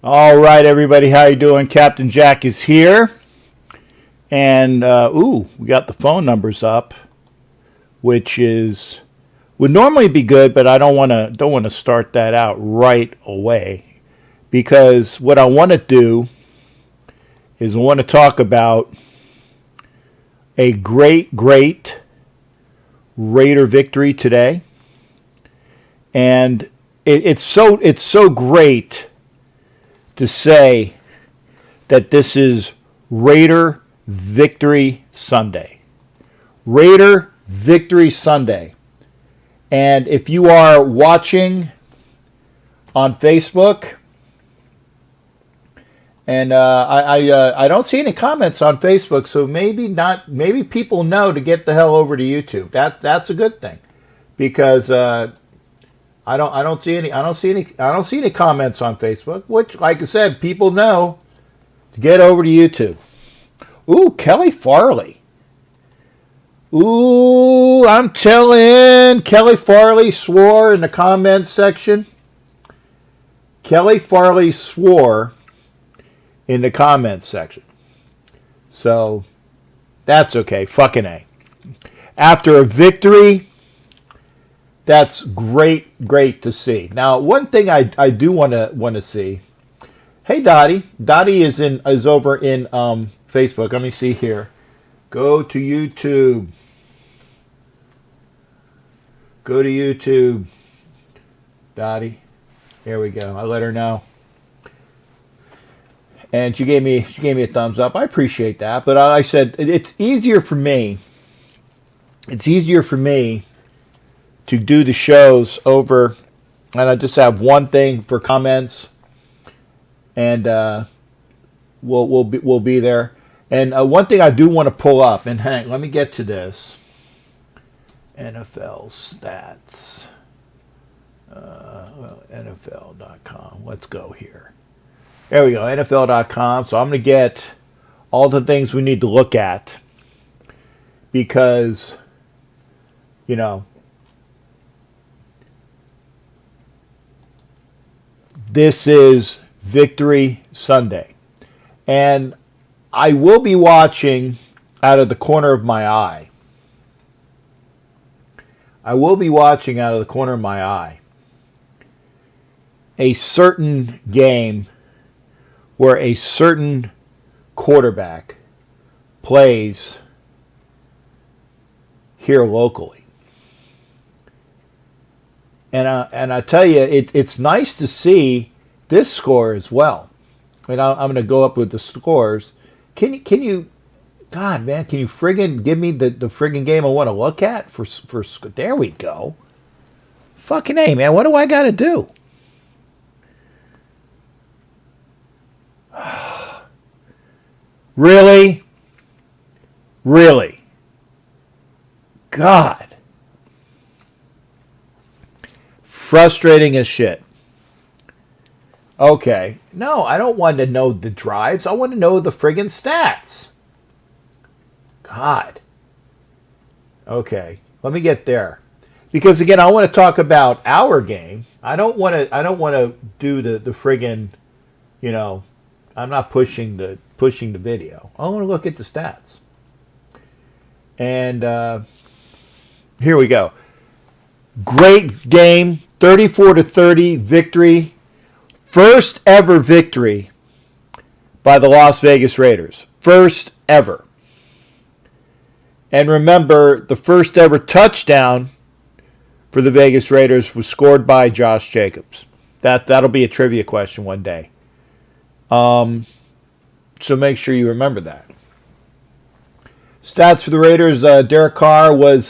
All right, everybody, how you doing? Captain Jack is here, and we got the phone numbers up, which is would normally be good, but I don't want to start that out right away because what I want to do is I want to talk about a great Raider victory today, and it's so great to say that this is Raider Victory Sunday. Raider Victory Sunday. And if you are watching on Facebook, and I don't see any comments on Facebook, so maybe people know to get the hell over to YouTube. That's a good thing, because I don't see any comments on Facebook, which, like I said, people know to get over to YouTube. Ooh, Kelly Farley. Ooh, I'm telling, Kelly Farley swore in the comments section. Kelly Farley swore in the comments section. So that's okay. Fucking A. After a victory, that's great to see. Now, one thing I do want to see. Hey, Dottie. Dottie is over in Facebook. Let me see here. Go to YouTube. Go to YouTube, Dottie. There we go. I let her know, and she gave me a thumbs up. I appreciate that, but I said it's easier for me. It's easier for me to do the shows over, and I just have one thing for comments, and we'll be there. And one thing I do want to pull up, and hang, let me get to this. NFL stats, NFL.com. Let's go here. There we go, NFL.com. So I'm going to get all the things we need to look at, because, you know, this is Victory Sunday. And I will be watching out of the corner of my eye. I will be watching out of the corner of my eye a certain game where a certain quarterback plays here locally. And I tell you, it's nice to see this score as well. And I'm going to go up with the scores. Can you, God, man, can you friggin' give me the friggin' game I want to look at for? There we go. Fucking A, man. What do I got to do? Really? God. Frustrating as shit. Okay. No, I don't want to know the drives. I want to know the friggin' stats. God. Okay. Let me get there. Because again, I want to talk about our game. I don't want to do the friggin', you know, I'm not pushing the video. I want to look at the stats. And here we go. Great game, 34-30 victory. First ever victory by the Las Vegas Raiders. First ever. And remember, the first ever touchdown for the Vegas Raiders was scored by Josh Jacobs. That'll be a trivia question one day. So make sure you remember that. Stats for the Raiders, Derek Carr was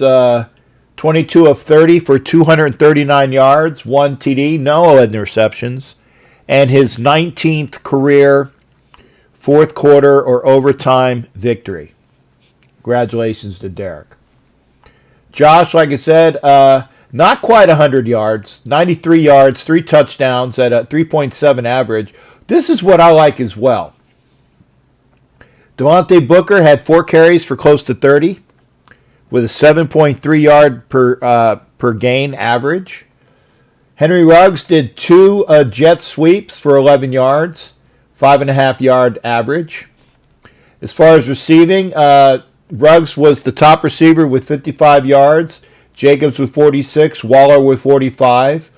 22 of 30 for 239 yards, 1 TD, no interceptions, and his 19th career fourth quarter or overtime victory. Congratulations to Derek. Josh, like I said, not quite 100 yards, 93 yards, 3 touchdowns at a 3.7 average. This is what I like as well. Devontae Booker had 4 carries for close to 30 with a 7.3 yard per gain average. Henry Ruggs did 2 jet sweeps for 11 yards, 5.5-yard average. As far as receiving, Ruggs was the top receiver with 55 yards, Jacobs with 46, Waller with 45.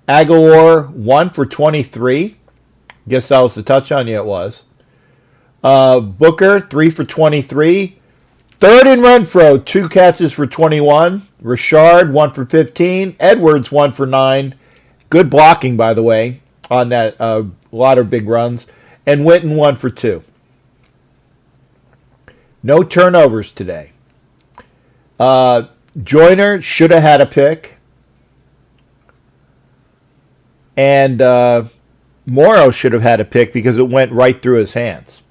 Aguilar 1 for 23. Guess that was the touchdown. Yeah, it was. Booker 3 for 23. Third and Renfro 2 catches for 21. Richard 1 for 15. Edwards 1 for 9. Good blocking, by the way, on that. A lot of big runs. And Witten 1 for 2. No turnovers today. Joyner should have had a pick. And Morrow should have had a pick because it went right through his hands.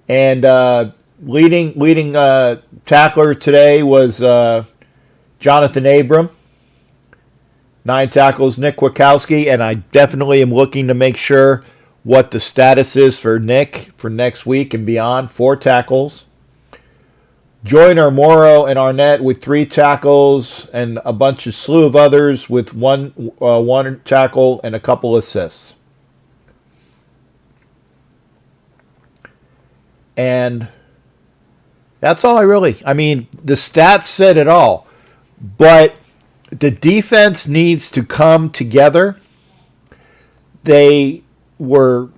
And leading tackler today was Jonathan Abram. 9 tackles, Nick Kwiatkowski. And I definitely am looking to make sure what the status is for Nick for next week and beyond. 4 tackles. Joyner, Morrow, and Arnett with 3 tackles and a slew of others with one tackle and a couple assists. And that's all I mean, the stats said it all. But the defense needs to come together. They were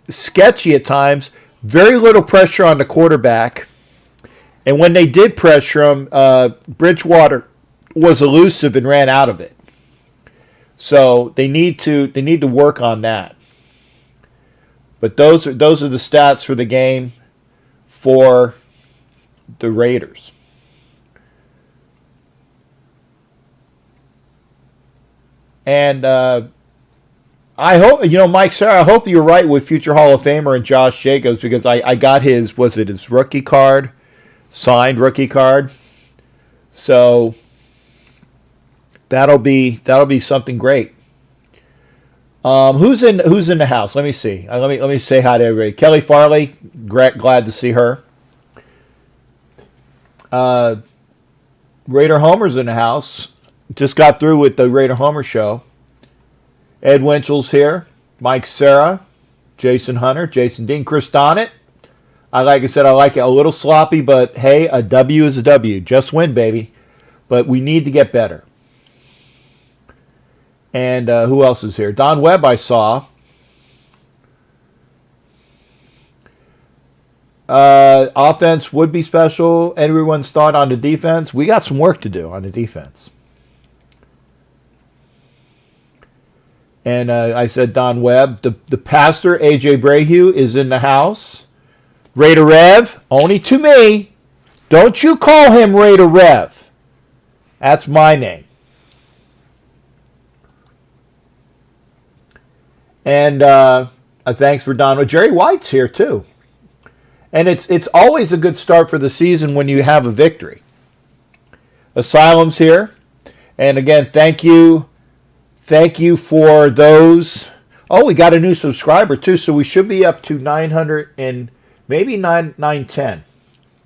sketchy at times. Very little pressure on the quarterback. And when they did pressure him, Bridgewater was elusive and ran out of it. So they need to work on that. But those are the stats for the game for the Raiders. And I hope, Mike Sarah, I hope you're right with future Hall of Famer and Josh Jacobs, because I got his rookie card, signed rookie card. So that'll be something great. Who's in the house? Let me see. Let me say hi to everybody. Kelly Farley, glad to see her. Raider Homer's in the house. Just got through with the Raider Homer show. Ed Winchell's here. Mike Sarah, Jason Hunter, Jason Dean, Chris Donnett. Like I said, I like it a little sloppy, but hey, a W is a W. Just win, baby. But we need to get better. And who else is here? Don Webb, I saw. Offense would be special. Everyone's thought on the defense. We got some work to do on the defense. And I said Don Webb. The pastor, A.J. Brahue, is in the house. Raider Rev, only to me. Don't you call him Raider Rev. That's my name. And thanks for Don. Jerry White's here too. And it's always a good start for the season when you have a victory. Asylum's here. And again, thank you. Thank you for those. Oh, we got a new subscriber too, so we should be up to 900 and maybe 910.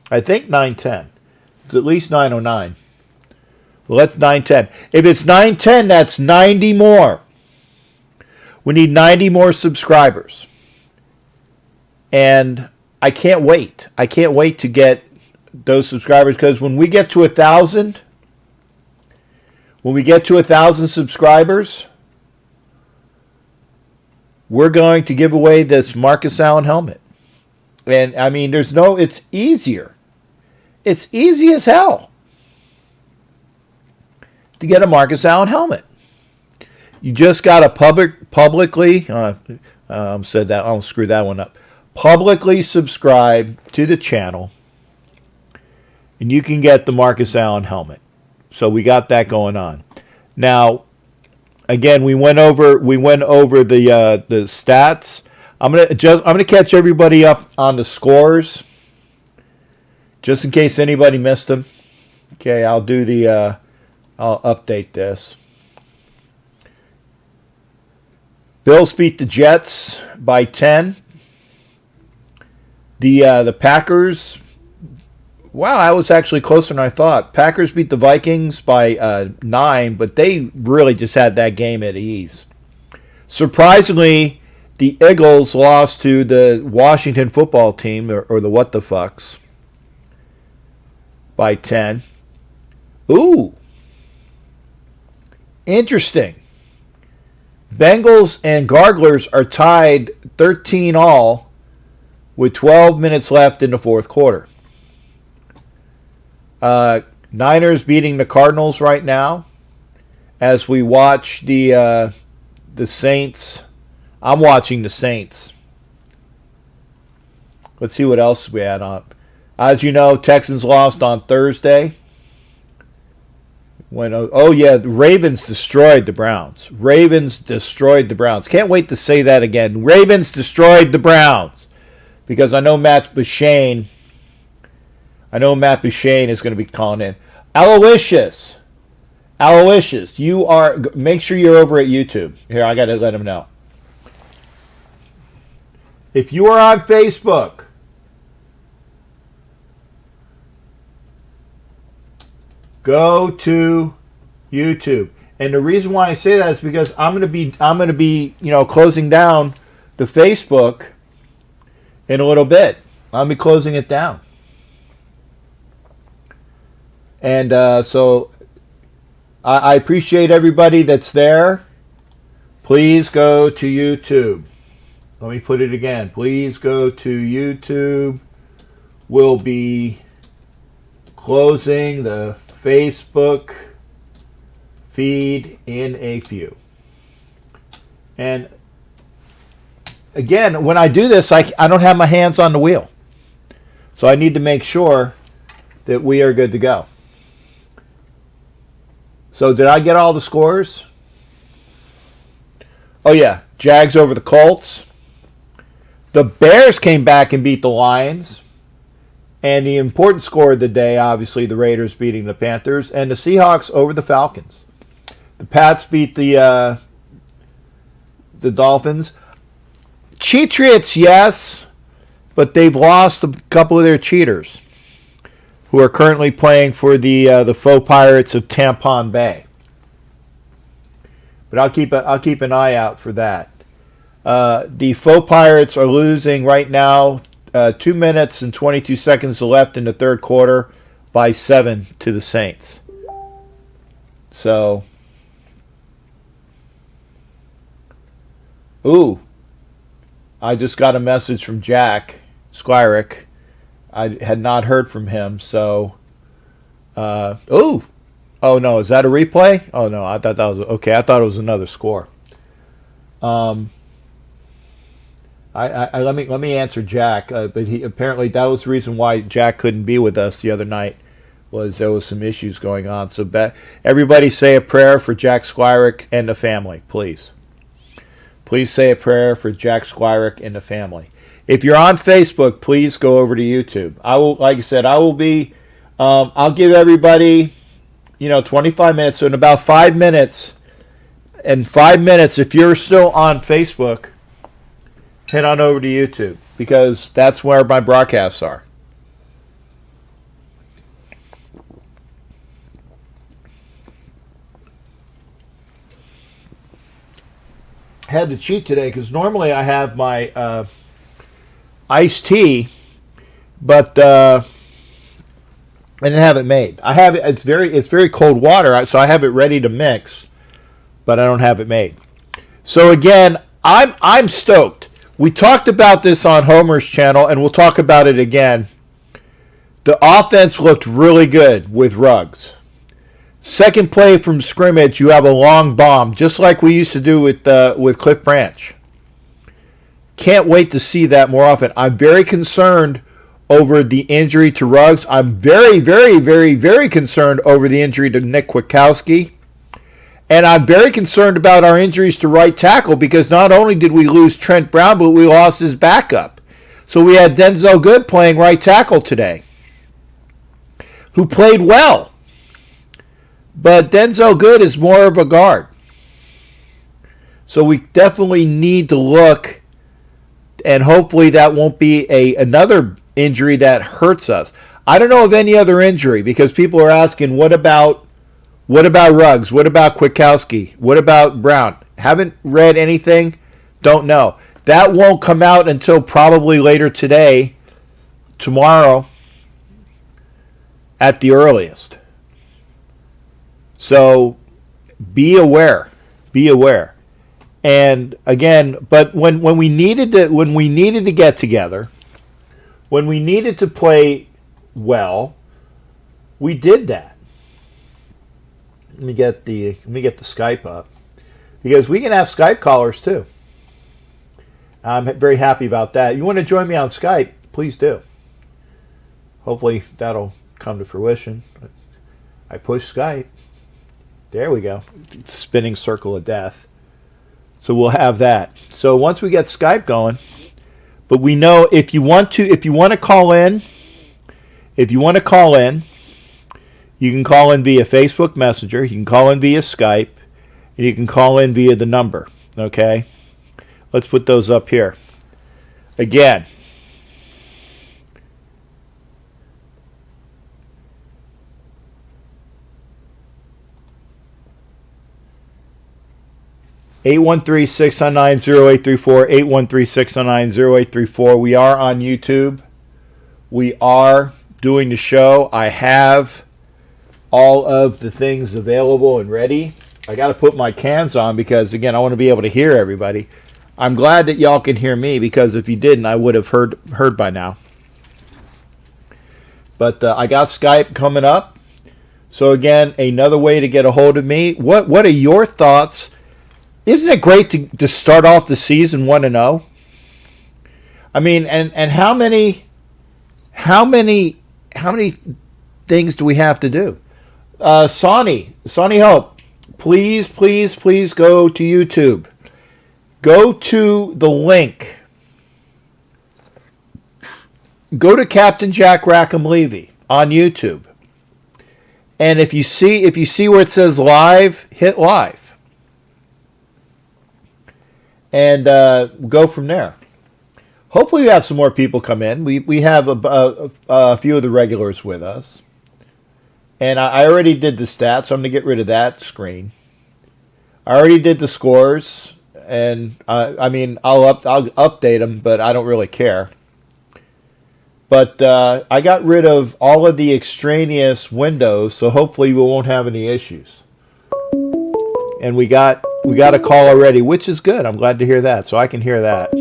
I think 910. It's at least 909. Well, that's 910. If it's 910, that's 90 more. We need 90 more subscribers. And I can't wait. I can't wait to get those subscribers, because when we get to 1,000, subscribers, we're going to give away this Marcus Allen helmet. And I mean, it's easier. It's easy as hell to get a Marcus Allen helmet. You just got to publicly, said that, I'll screw that one up. Publicly subscribe to the channel, and you can get the Marcus Allen helmet. So we got that going on. Now, again, we went over the stats. I'm gonna catch everybody up on the scores, just in case anybody missed them. Okay, I'll update this. Bills beat the Jets by 10. The Packers Wow, that was actually closer than I thought. Packers beat the Vikings by 9, but they really just had that game at ease. Surprisingly, the Eagles lost to the Washington football team, or the what the fucks, by 10. Ooh. Interesting. Bengals and Garglers are tied 13 all with 12 minutes left in the fourth quarter. Niners beating the Cardinals right now as we watch the Saints. I'm watching the Saints. Let's see what else we had on. As you know, Texans lost on Thursday. The Ravens destroyed the Browns. Ravens destroyed the Browns. Can't wait to say that again. Ravens destroyed the Browns. Because I know Matt Bashane is going to be calling in. Aloysius, make sure you're over at YouTube. Here, I got to let him know. If you are on Facebook, go to YouTube. And the reason why I say that is because I'm going to be closing down the Facebook in a little bit. I'll be closing it down. And so I appreciate everybody that's there. Please go to YouTube. Let me put it again. Please go to YouTube. We'll be closing the Facebook feed in a few. And again, when I do this, I don't have my hands on the wheel. So I need to make sure that we are good to go. So did I get all the scores? Oh yeah, Jags over the Colts. The Bears came back and beat the Lions. And the important score of the day, obviously, the Raiders beating the Panthers. And the Seahawks over the Falcons. The Pats beat the Dolphins. Cheatriots, yes, but they've lost a couple of their cheaters who are currently playing for the faux Pirates of Tampon Bay. But I'll keep an eye out for that. The faux Pirates are losing right now. 2 minutes and 22 seconds left in the third quarter by 7 to the Saints. So, I just got a message from Jack Squirick. I had not heard from him, so oh no, is that a replay? Oh no, I thought that was okay. I thought it was another score. Let me answer Jack, but he apparently that was the reason why Jack couldn't be with us the other night, was there was some issues going on. So everybody say a prayer for Jack Squirick and the family, please. Please say a prayer for Jack Squirick and the family. If you're on Facebook, please go over to YouTube. I will, like I said, I'll give everybody, 25 minutes. So in about 5 minutes, if you're still on Facebook, head on over to YouTube, because that's where my broadcasts are. Had to cheat today because normally I have my iced tea, but I didn't have it made. I have it. It's very cold water, so I have it ready to mix, but I don't have it made. So again, I'm stoked. We talked about this on Homer's channel, and we'll talk about it again. The offense looked really good with Ruggs. Second play from scrimmage, you have a long bomb, just like we used to do with Cliff Branch. Can't wait to see that more often. I'm very concerned over the injury to Ruggs. I'm very, very, very, very concerned over the injury to Nick Kwiatkowski. And I'm very concerned about our injuries to right tackle, because not only did we lose Trent Brown, but we lost his backup. So we had Denzel Good playing right tackle today, who played well. But Denzel Good is more of a guard. So we definitely need to look, and hopefully that won't be another injury that hurts us. I don't know of any other injury because people are asking, what about Ruggs? What about Kwiatkowski? What about Brown? Haven't read anything. Don't know. That won't come out until probably later today, tomorrow, at the earliest. So be aware. Be aware. And again, but when we needed to get together, when we needed to play well, we did that. Let me get the Skype up, because we can have Skype callers too. I'm very happy about that. You want to join me on Skype? Please do. Hopefully that'll come to fruition. I push Skype. There we go. Spinning circle of death. So we'll have that. So once we get Skype going, but we know if you want to call in, you can call in via Facebook Messenger, you can call in via Skype, and you can call in via the number. Okay? Let's put those up here. Again, 813-699-0834, 813-699-0834. We are on YouTube. We are doing the show. I have all of the things available and ready. I got to put my cans on because, again, I want to be able to hear everybody. I'm glad that y'all can hear me, because if you didn't, I would have heard by now. But I got Skype coming up. So, again, another way to get a hold of me. What are your thoughts? Isn't it great to start off the season 1-0? I mean, and how many things do we have to do? Sonny Hope, please go to YouTube. Go to the link. Go to Captain Jack Rackham Levy on YouTube. And if you see where it says live, hit live. And go from there. Hopefully we have some more people come in. We have a few of the regulars with us. And I already did the stats, so I'm going to get rid of that screen. I already did the scores. And, I mean, I'll update them, but I don't really care. But I got rid of all of the extraneous windows, so hopefully we won't have any issues. And we got a call already, which is good. I'm glad to hear that, so I can hear that.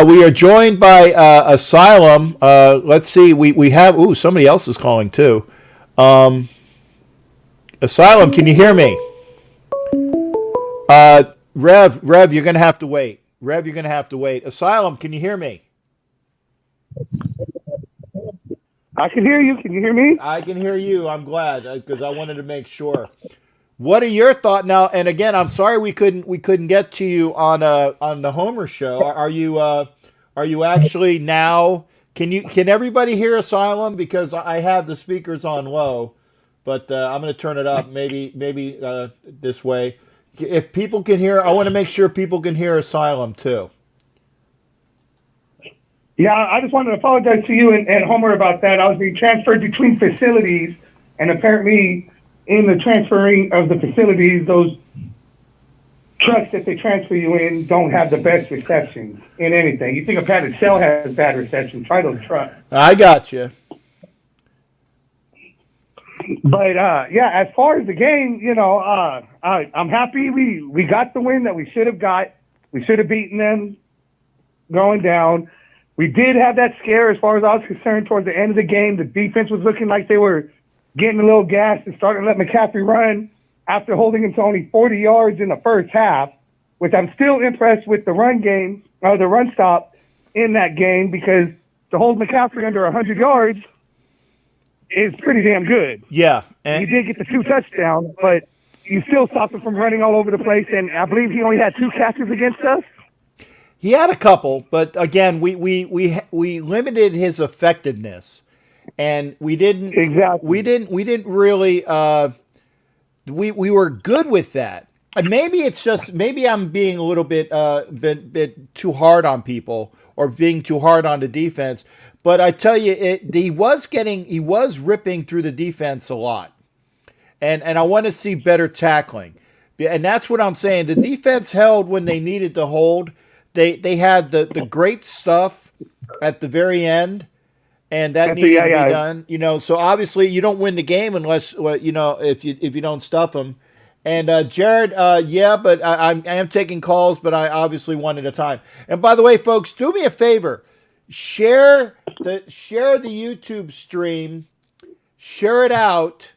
We are joined by Asylum. Let's see. We have... Ooh, somebody else is calling, too. Asylum, can you hear me? Rev, you're going to have to wait. Asylum, can you hear me? I can hear you. Can you hear me? I can hear you. I'm glad, because I wanted to make sure. What are your thoughts now? And again, I'm sorry we couldn't get to you on the Homer show. Are you actually now? Can everybody hear Asylum? Because I have the speakers on low, but I'm going to turn it up. Maybe this way. If people can hear, I want to make sure people can hear Asylum too. Yeah, I just wanted to apologize to you and Homer about that. I was being transferred between facilities, and apparently in the transferring of the facilities, those trucks that they transfer you in don't have the best reception in anything. You think a padded cell has bad reception, try those trucks. I got you. But, yeah, as far as the game, you know, I'm happy we got the win that we should have got. We should have beaten them going down. We did have that scare as far as I was concerned towards the end of the game. The defense was looking like they were getting a little gassed and starting to let McCaffrey run after holding him to only 40 yards in the first half, which I'm still impressed with the run game, or the run stop in that game, because to hold McCaffrey under 100 yards is pretty damn good. Yeah. And he did get the 2 touchdowns, but you still stopped him from running all over the place, and I believe he only had 2 catches against us. He had a couple, but again, we limited his effectiveness, and we didn't really. We were good with that. And maybe I'm being a little bit too hard on people, or being too hard on the defense. But I tell you, he was ripping through the defense a lot, and I want to see better tackling, and that's what I'm saying. The defense held when they needed to hold. They had the great stuff at the very end, and that needed to be done. You know, so obviously you don't win the game unless if you don't stuff them. And Jared, yeah, but I am taking calls, but I obviously one at a time. And by the way, folks, do me a favor. Share the YouTube stream, share it out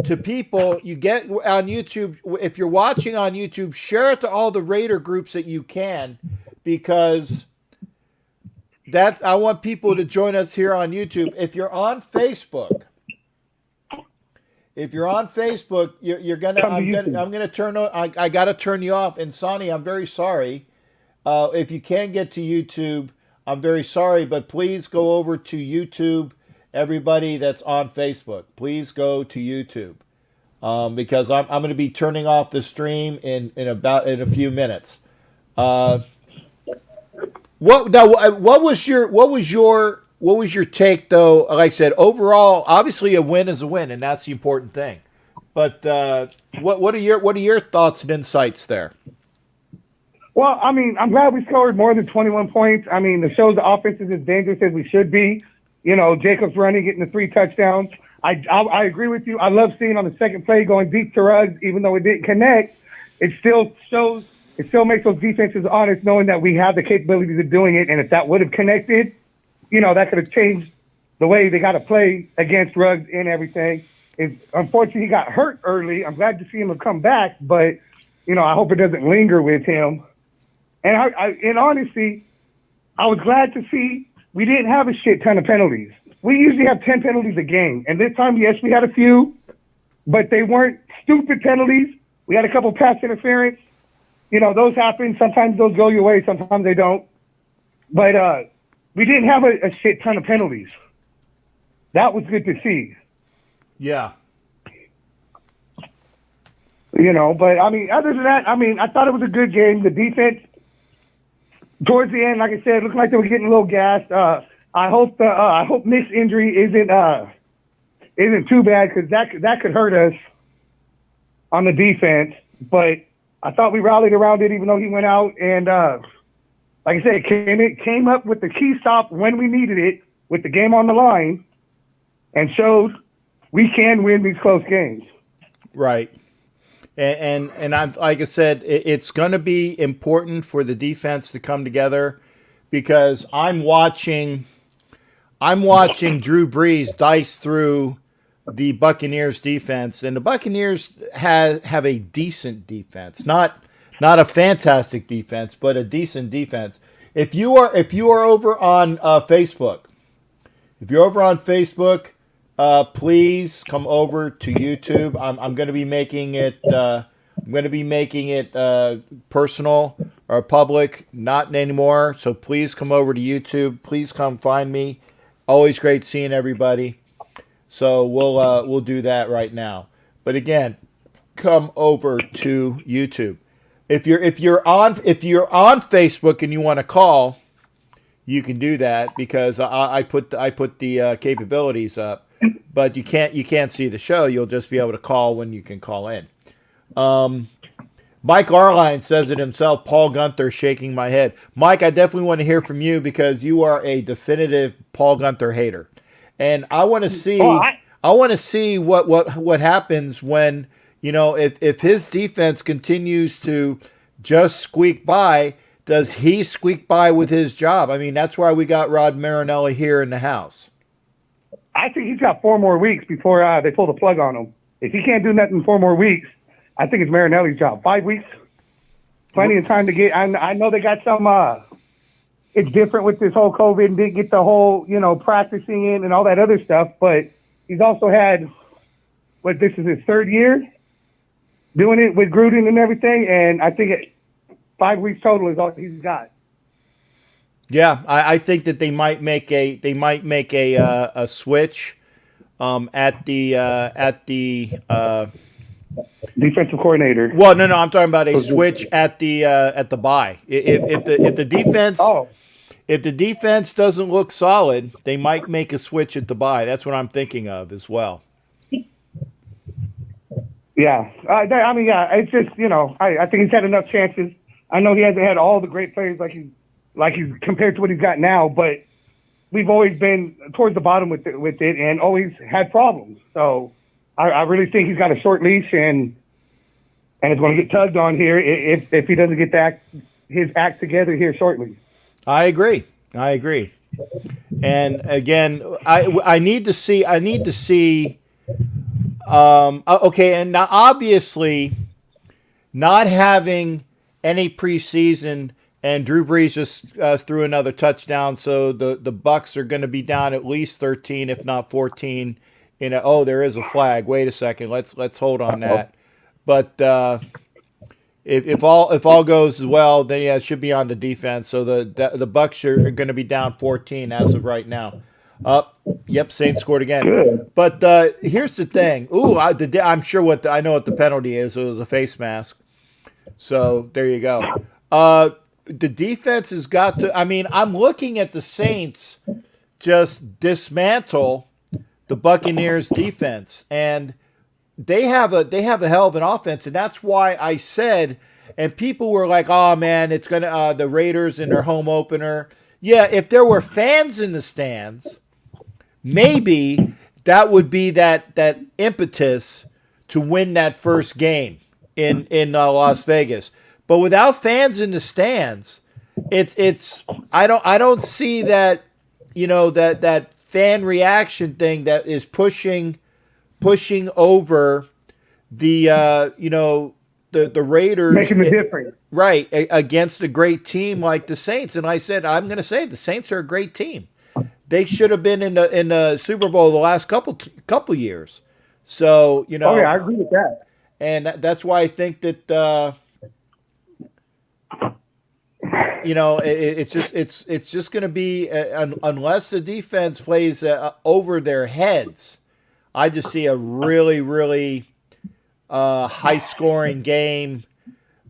to people you get on YouTube. If you're watching on YouTube, share it to all the Raider groups that you can, because I want people to join us here on YouTube. If you're on Facebook, I'm gonna turn. I gotta turn you off. And Sonny, I'm very sorry. If you can't get to YouTube, I'm very sorry, but please go over to YouTube. Everybody that's on Facebook, please go to YouTube, because I'm going to be turning off the stream in a few minutes. What was your take though? Like I said, overall, obviously a win is a win, and that's the important thing. But what are your thoughts and insights there? Well, I mean, I'm glad we scored more than 21 points. I mean, it shows the offense is as dangerous as we should be. You know, Jacobs running, getting the 3 touchdowns. I agree with you. I love seeing on the second play going deep to Ruggs, even though it didn't connect. It still makes those defenses honest, knowing that we have the capabilities of doing it. And if that would have connected, that could have changed the way they got to play against Ruggs and everything. Unfortunately, he got hurt early. I'm glad to see him come back, but, I hope it doesn't linger with him. And honestly, I was glad to see we didn't have a shit ton of penalties. We usually have 10 penalties a game. And this time, yes, we had a few, but they weren't stupid penalties. We had a couple pass interference. Those happen. Sometimes those go your way. Sometimes they don't. But we didn't have a shit ton of penalties. That was good to see. Yeah. But I mean, other than that, I thought it was a good game. The defense, towards the end, like I said, looked like they were getting a little gassed. I hope Nick's injury isn't too bad, because that could hurt us on the defense. But I thought we rallied around it, even though he went out. And like I said, came up with the key stop when we needed it, with the game on the line, and showed we can win these close games. Right. And I'm, like I said, it's going to be important for the defense to come together, because I'm watching Drew Brees dice through the Buccaneers defense, and the Buccaneers have a decent defense, not a fantastic defense, but a decent defense. If you are over on Facebook, please come over to YouTube. I'm going to be making it personal or public, not anymore. So please come over to YouTube. Please come find me. Always great seeing everybody. So we'll do that right now. But again, come over to YouTube. If you're on Facebook and you want to call, you can do that, because I put the capabilities up. But you can't see the show. You'll just be able to call when you can call in. Mike Arline says it himself. Paul Gunther shaking my head. Mike, I definitely want to hear from you, because you are a definitive Paul Gunther hater, and I want to see. I want to see what happens when, if his defense continues to just squeak by. Does he squeak by with his job? I mean, that's why we got Rod Marinelli here in the house. I think he's got 4 more weeks before they pull the plug on him. If he can't do nothing in 4 more weeks, I think it's Marinelli's job. 5 weeks, plenty of time to get. I know they got some. It's different with this whole COVID, and didn't get the whole practicing in and all that other stuff. But he's also had this is his 3rd year doing it with Gruden and everything, and I think 5 weeks total is all he's got. Yeah, I think that they might make a switch at the defensive coordinator. Well, no, I'm talking about a switch at the bye. If the defense if the defense doesn't look solid, they might make a switch at the bye. That's what I'm thinking of as well. Yeah. I mean, yeah, it's just, I think he's had enough chances. I know he hasn't had all the great players like he's compared to what he's got now, but we've always been towards the bottom with it and always had problems. So I really think he's got a short leash and it's going to get tugged on here if he doesn't get his act together here shortly. I agree. And again, I need to see. Okay, and now obviously, not having any preseason and Drew Brees just threw another touchdown, so the Bucs are going to be down at least 13, if not 14. There is a flag. Wait a second. Let's hold on that. But if all goes well, then yeah, it should be on the defense. So the Bucs are going to be down 14 as of right now. Yep, Saints scored again. Good. But here's the thing. I'm sure I know what the penalty is. It was a face mask. So there you go. The defense has got to. I mean, I'm looking at the Saints just dismantle the Buccaneers defense, and they have a hell of an offense, and that's why I said. And people were like, "Oh man, it's gonna the Raiders in their home opener." Yeah, if there were fans in the stands, maybe that would be that impetus to win that first game in Las Vegas. But without fans in the stands, it's I don't see that that fan reaction thing that is pushing over the the Raiders, making the difference. Right, against a great team like the Saints. And I said, I'm going to say the Saints are a great team. They should have been in the Super Bowl the last couple years. So, Oh yeah, I agree with that. And that's why I think that it's just going to be unless the defense plays over their heads. I just see a really, really high scoring game.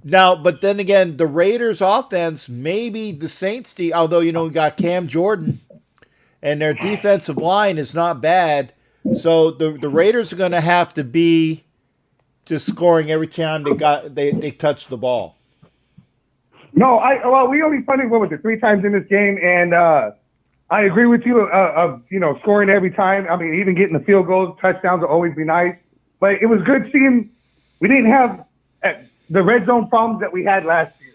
Now, but then again, the Raiders offense, maybe the Saints, although, we got Cam Jordan and their defensive line is not bad. So the Raiders are going to have to be just scoring every time they touch the ball. No, we only punted, 3 times in this game, and I agree with you of scoring every time. I mean, even getting the field goals, touchdowns will always be nice. But it was good seeing we didn't have the red zone problems that we had last year.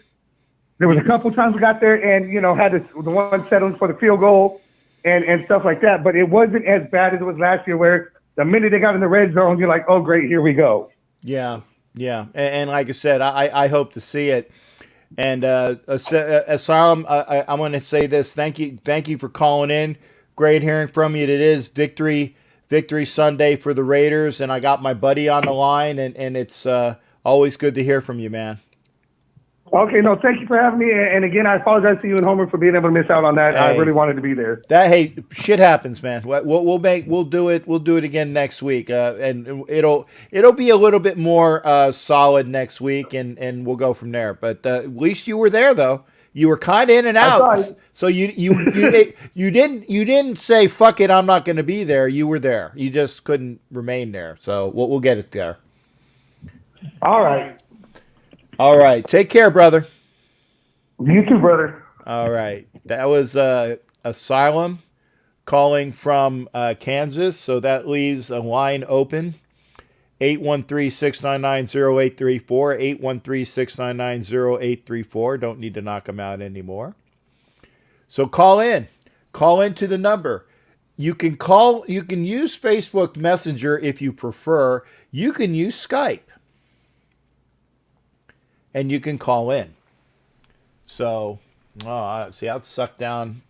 There was a couple times we got there and had the one settling for the field goal and stuff like that. But it wasn't as bad as it was last year, where the minute they got in the red zone, you're like, oh great, here we go. Yeah. And like I said, I hope to see it. And Asylum, I want to say this. Thank you for calling in. Great hearing from you. It is Victory Sunday for the Raiders, and I got my buddy on the line, and it's always good to hear from you, man. Okay, no, thank you for having me. And again, I apologize to you and Homer for being able to miss out on that. Hey, I really wanted to be there. Shit happens, man. We'll do it again next week, and it'll be a little bit more solid next week, and we'll go from there. But at least you were there, though. You were kind of in and out, so you didn't say fuck it, I'm not going to be there. You were there. You just couldn't remain there. So we'll get it there. All right. Take care, brother. You too, brother. All right. That was Asylum calling from Kansas. So that leaves a line open. 813-699-0834. 813-699-0834. Don't need to knock them out anymore. So call in. Call into the number. You can use Facebook Messenger if you prefer. You can use Skype. And you can call in. So, see, I've sucked down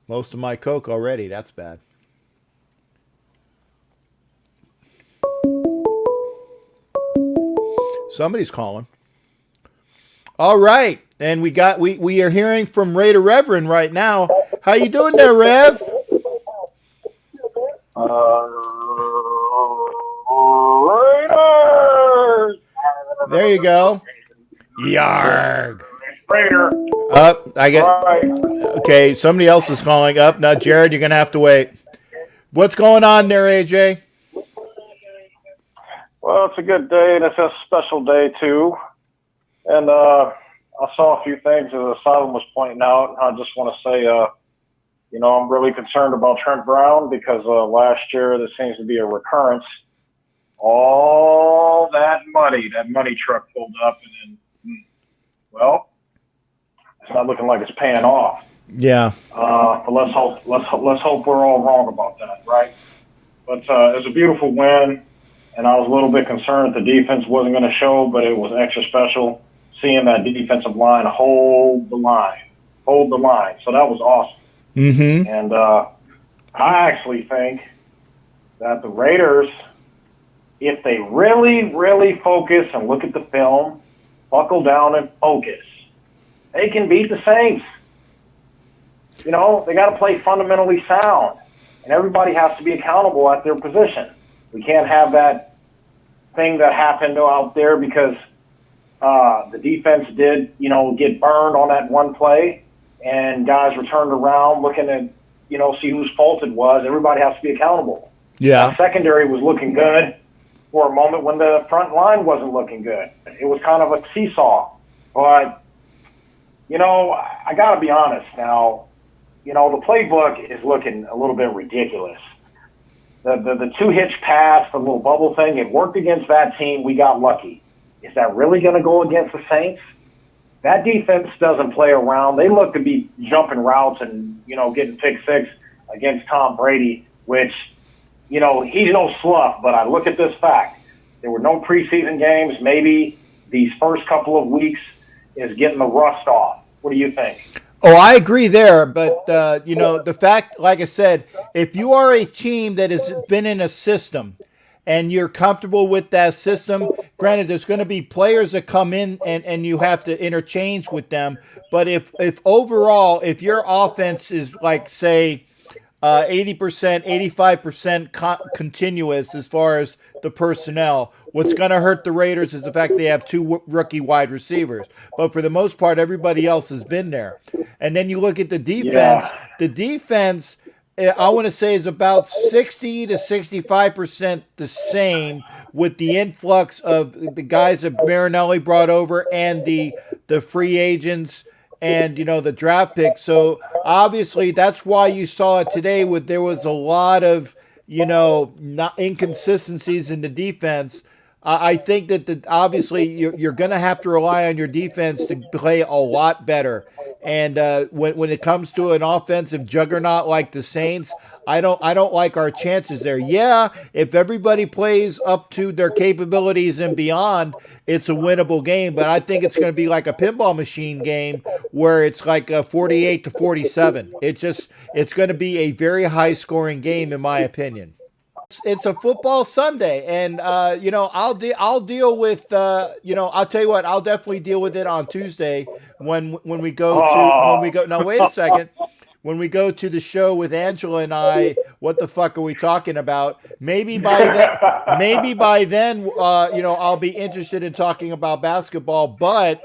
most of my Coke already. That's bad. Somebody's calling. All right. And we are hearing from Raider Reverend right now. How you doing there, Rev? Raiders! There you go. Yarg. Raider. I get. All right. Okay, somebody else is calling up. Now, Jared, you're gonna have to wait. What's going on there, AJ? Well, it's a good day, and it's a special day, too. And I saw a few things as Asylum was pointing out. I just want to say, I'm really concerned about Trent Brown because last year there seems to be a recurrence. All that money truck pulled up, and then, well, it's not looking like it's paying off. Yeah. But let's hope we're all wrong about that, right? But it was a beautiful win, and I was a little bit concerned that the defense wasn't going to show, but it was extra special seeing that defensive line hold the line. So that was awesome. Mm-hmm. And I actually think that the Raiders, if they really, really focus and look at the film, buckle down and focus, they can beat the Saints. They got to play fundamentally sound, and everybody has to be accountable at their position. We can't have that thing that happened out there because the defense did, get burned on that one play, and guys were turned around looking at, see whose fault it was. Everybody has to be accountable. Yeah. That secondary was looking good for a moment when the front line wasn't looking good. It was kind of a seesaw. But, I got to be honest now. The playbook is looking a little bit ridiculous. The two-hitch pass, the little bubble thing, it worked against that team. We got lucky. Is that really going to go against the Saints? That defense doesn't play around. They look to be jumping routes and, getting pick six against Tom Brady, which, he's no slough. But I look at this fact. There were no preseason games. Maybe these first couple of weeks is getting the rust off. What do you think? Oh, I agree there, but the fact, like I said, if you are a team that has been in a system and you're comfortable with that system, granted, there's going to be players that come in and you have to interchange with them. But if overall, if your offense is like, say, 80%, 85% continuous as far as the personnel. What's going to hurt the Raiders is the fact they have two rookie wide receivers. But for the most part, everybody else has been there. And then you look at the defense. Yeah. The defense, I want to say, is about 60 to 65% the same with the influx of the guys that Marinelli brought over and the free agents and the draft picks. So obviously that's why you saw it today there was a lot of not inconsistencies in the defense. I think that obviously you're going to have to rely on your defense to play a lot better. And when it comes to an offensive juggernaut like the Saints, I don't like our chances there. Yeah, if everybody plays up to their capabilities and beyond, it's a winnable game. But I think it's going to be like a pinball machine game where it's like a 48 to 47. It's going to be a very high scoring game in my opinion. It's a football Sunday, and I'll deal with I'll tell you what, I'll definitely deal with it on Tuesday when we go. Now wait a second. When we go to the show with Angela and I, what the fuck are we talking about? Maybe by then, I'll be interested in talking about basketball. But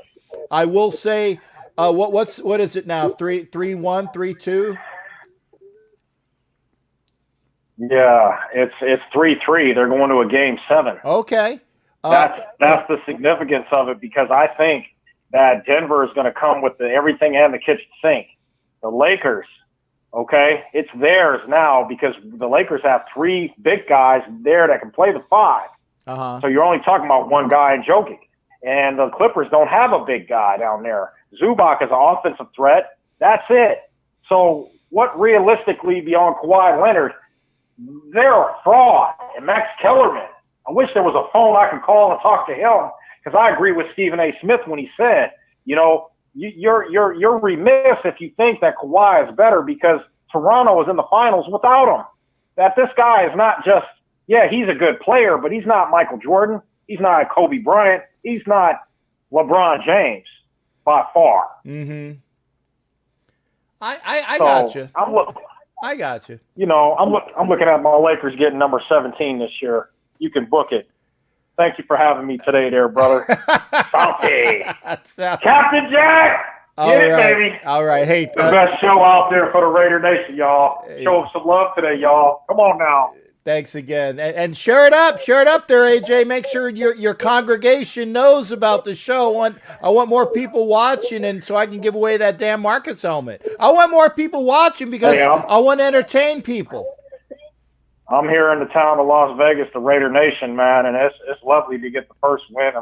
I will say, what is it now? 3-1, 3-2. Yeah, it's 3-3. They're going to a game 7. Okay. That's the significance of it because I think that Denver is going to come with everything and the kitchen sink. The Lakers, okay, it's theirs now because the Lakers have 3 big guys there that can play the 5. Uh-huh. So you're only talking about one guy in Jokic. And the Clippers don't have a big guy down there. Zubac is an offensive threat. That's it. So what realistically beyond Kawhi Leonard, they're a fraud. And Max Kellerman, I wish there was a phone I could call and talk to him because I agree with Stephen A. Smith when he said, you're remiss if you think that Kawhi is better because Toronto is in the finals without him. That this guy is not just, he's a good player, but he's not Michael Jordan. He's not Kobe Bryant. He's not LeBron James by far. Mm-hmm. I got you. I got you. I'm looking at my Lakers getting number 17 this year. You can book it. Thank you for having me today there, brother. Bounty. Captain Jack! Get it, baby. All right. Hey, the best show out there for the Raider Nation, y'all. Show them some love today, y'all. Come on now. Thanks again, and share it up there, AJ. Make sure your congregation knows about the show. I want more people watching, and so I can give away that damn Marcus helmet. I want more people watching because I want to entertain people. I'm here in the town of Las Vegas, the Raider Nation, man, and it's lovely to get the first win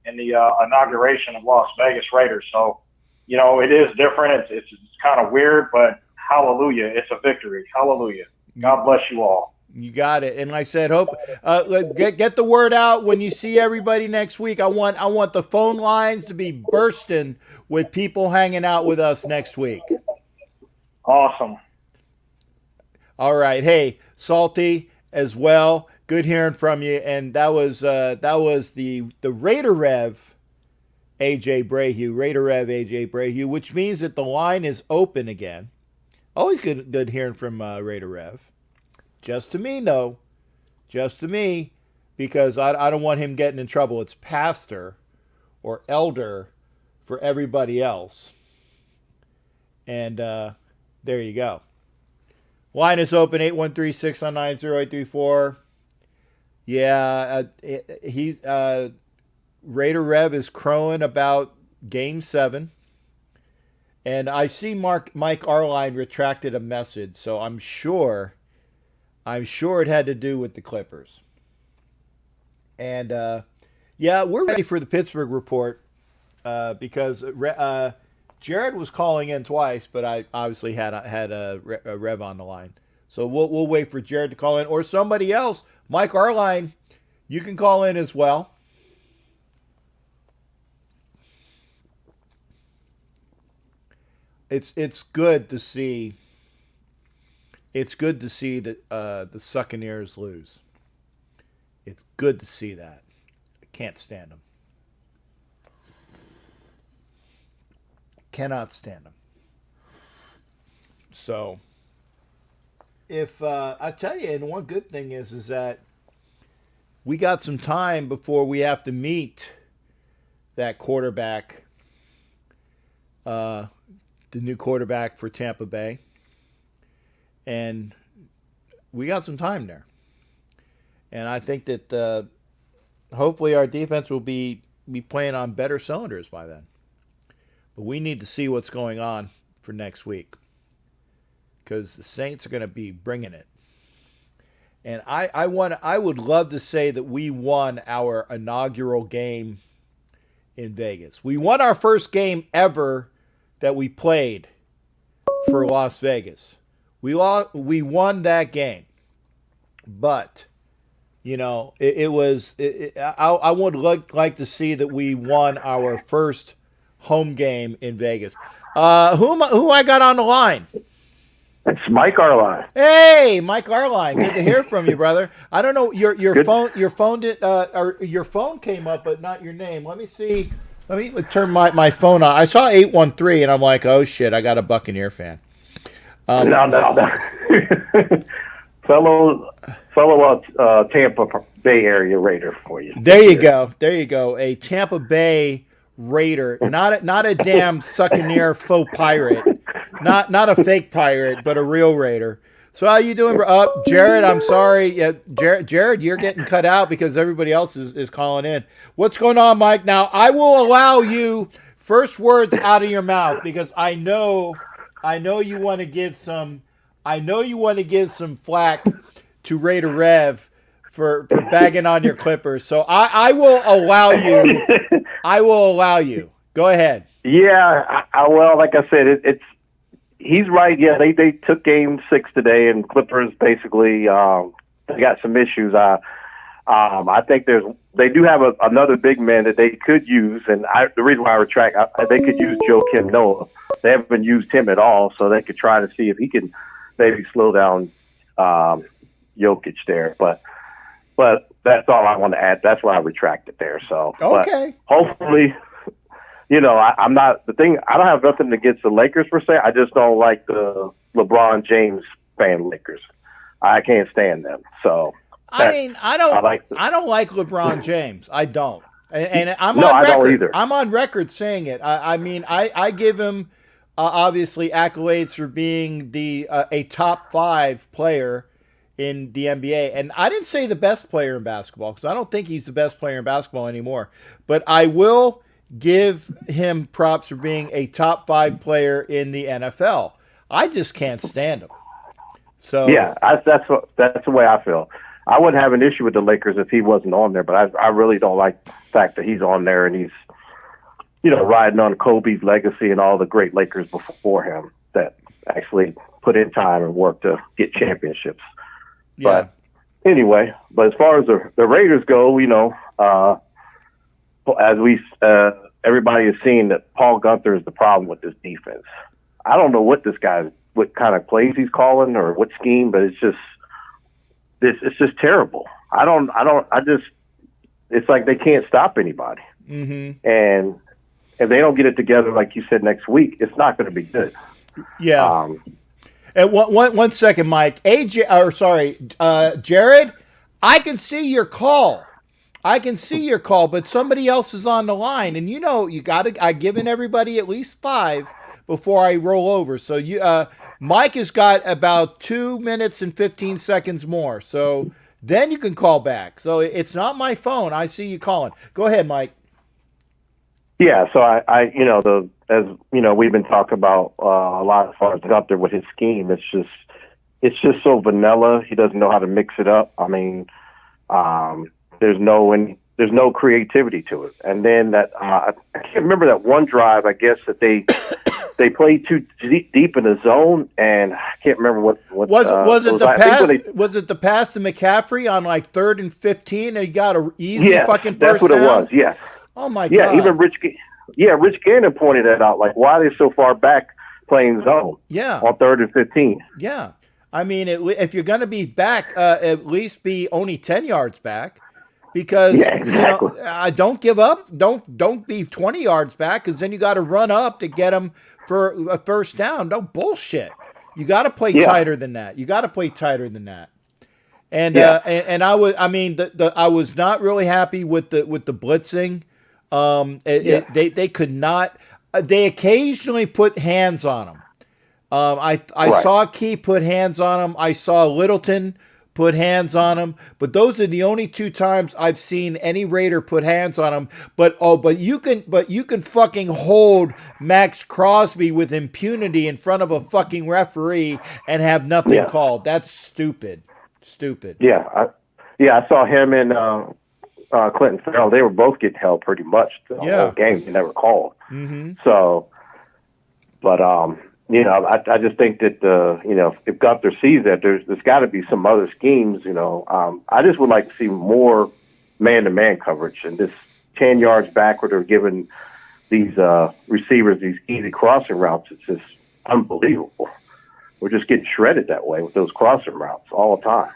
in the inauguration of Las Vegas Raiders. So, you know, it is different. It's kind of weird, but hallelujah, it's a victory. Hallelujah. God bless you all. You got it. And like I said, hope get the word out when you see everybody next week. I want the phone lines to be bursting with people hanging out with us next week. Awesome. All right. Hey, Salty as well. Good hearing from you. And that was the Raider Rev AJ Brahue, which means that the line is open again. Always good hearing from Raider Rev. Just to me, no. Just to me, because I don't want him getting in trouble. It's pastor or elder for everybody else. And there you go. Line is open, 813-699-0834. Yeah, Raider Rev is crowing about Game 7. And I see Mike Arline retracted a message, so I'm sure it had to do with the Clippers. And, yeah, we're ready for the Pittsburgh report because Jared was calling in twice, but I obviously had a Rev on the line. So we'll wait for Jared to call in or somebody else. Mike Arline, you can call in as well. It's good to see. It's good to see that the Succaneers lose. It's good to see that. I can't stand them. Cannot stand them. So, if I tell you, and one good thing is that we got some time before we have to meet that quarterback, the new quarterback for Tampa Bay. And we got some time there. And I think that hopefully our defense will be playing on better cylinders by then. But we need to see what's going on for next week. Because the Saints are going to be bringing it. And I would love to say that we won our inaugural game in Vegas. We won our first game ever that we played for Las Vegas. We won that game, but you know I would like to see that we won our first home game in Vegas. Who I got on the line? It's Mike Arline. Hey, Mike Arline, good to hear from you, brother. I don't know your phone did or your phone came up, but not your name. Let me see. Let me turn my phone on. I saw 813, and I'm like, oh shit, I got a Buccaneer fan. No. fellow Tampa Bay area Raider for you. There you go. A Tampa Bay Raider, not a damn Succaneer faux pirate, not a fake pirate, but a real Raider. So how you doing, Jared? I'm sorry, yeah, Jared, you're getting cut out because everybody else is calling in. What's going on, Mike? Now I will allow you first words out of your mouth because I know you want to give some. I know you want to give some flack to Raider Rev for bagging on your Clippers. So I will allow you. I will allow you. Go ahead. Yeah. Well, like I said, he's right. Yeah, they took Game 6 today, and Clippers basically they got some issues. I think they do have another big man that they could use, and the reason why I retract, they could use Joakim Noah. They haven't used him at all, so they could try to see if he can maybe slow down Jokic there. But that's all I want to add. That's why I retracted there. So okay, hopefully. You know, I'm not the thing. I don't have nothing against the Lakers per se. I just don't like the LeBron James fan Lakers. I can't stand them. So I don't like LeBron James. I don't. And I'm No, on I record. don't either. I'm on record saying it. I mean, I give him obviously accolades for being a top 5 player in the NBA. And I didn't say the best player in basketball because I don't think he's the best player in basketball anymore. But I will give him props for being a top 5 player in the NFL. I just can't stand him. So Yeah, that's the way I feel. I wouldn't have an issue with the Lakers if he wasn't on there, but I really don't like the fact that he's on there and he's, riding on Kobe's legacy and all the great Lakers before him that actually put in time and work to get championships. yeah. But anyway, but as far as the Raiders go, as everybody has seen that Paul Gunther is the problem with this defense. I don't know what kind of plays he's calling or what scheme, but it's just terrible. It's like they can't stop anybody. Mm-hmm. And if they don't get it together, like you said, next week, it's not going to be good. Yeah. And one second, Mike. Jared, I can see your call. But somebody else is on the line, and I've given everybody at least 5 before I roll over. So Mike has got about 2 minutes and 15 seconds more. So then you can call back. So it's not my phone. I see you calling. Go ahead, Mike. Yeah, so we've been talking about a lot as far as Gunther with his scheme. It's just so vanilla. He doesn't know how to mix it up. I mean, there's no creativity to it. And then I can't remember that one drive. I guess that they played too deep in the zone, and I can't remember what was it the pass? Was it the pass to McCaffrey on like 3rd and 15, and he got a easy fucking first that's what down? it was. Yes. Oh my God. God. Even Rich Gannon pointed that out. Like, why are they so far back playing zone? Yeah. On 3rd and 15. Yeah. I mean, if you're going to be back, at least be only 10 yards back, because exactly. Don't give up. Don't be 20 yards back, because then you got to run up to get them for a first down. No bullshit. You got to play tighter than that. And I was not really happy with the blitzing. They could not. They occasionally put hands on him. I saw Key put hands on him. I saw Littleton put hands on him. But those are the only 2 times I've seen any Raider put hands on him. But you can fucking hold Max Crosby with impunity in front of a fucking referee and have nothing called. That's stupid. Yeah, I saw him and Clinton Farrell. They were both getting held pretty much the whole game. They never called. Mm-hmm. So, but I just think that if Gunther sees that, there's got to be some other schemes. I just would like to see more man-to-man coverage, and this 10 yards backward or giving these receivers these easy crossing routes. It's just unbelievable. We're just getting shredded that way with those crossing routes all the time.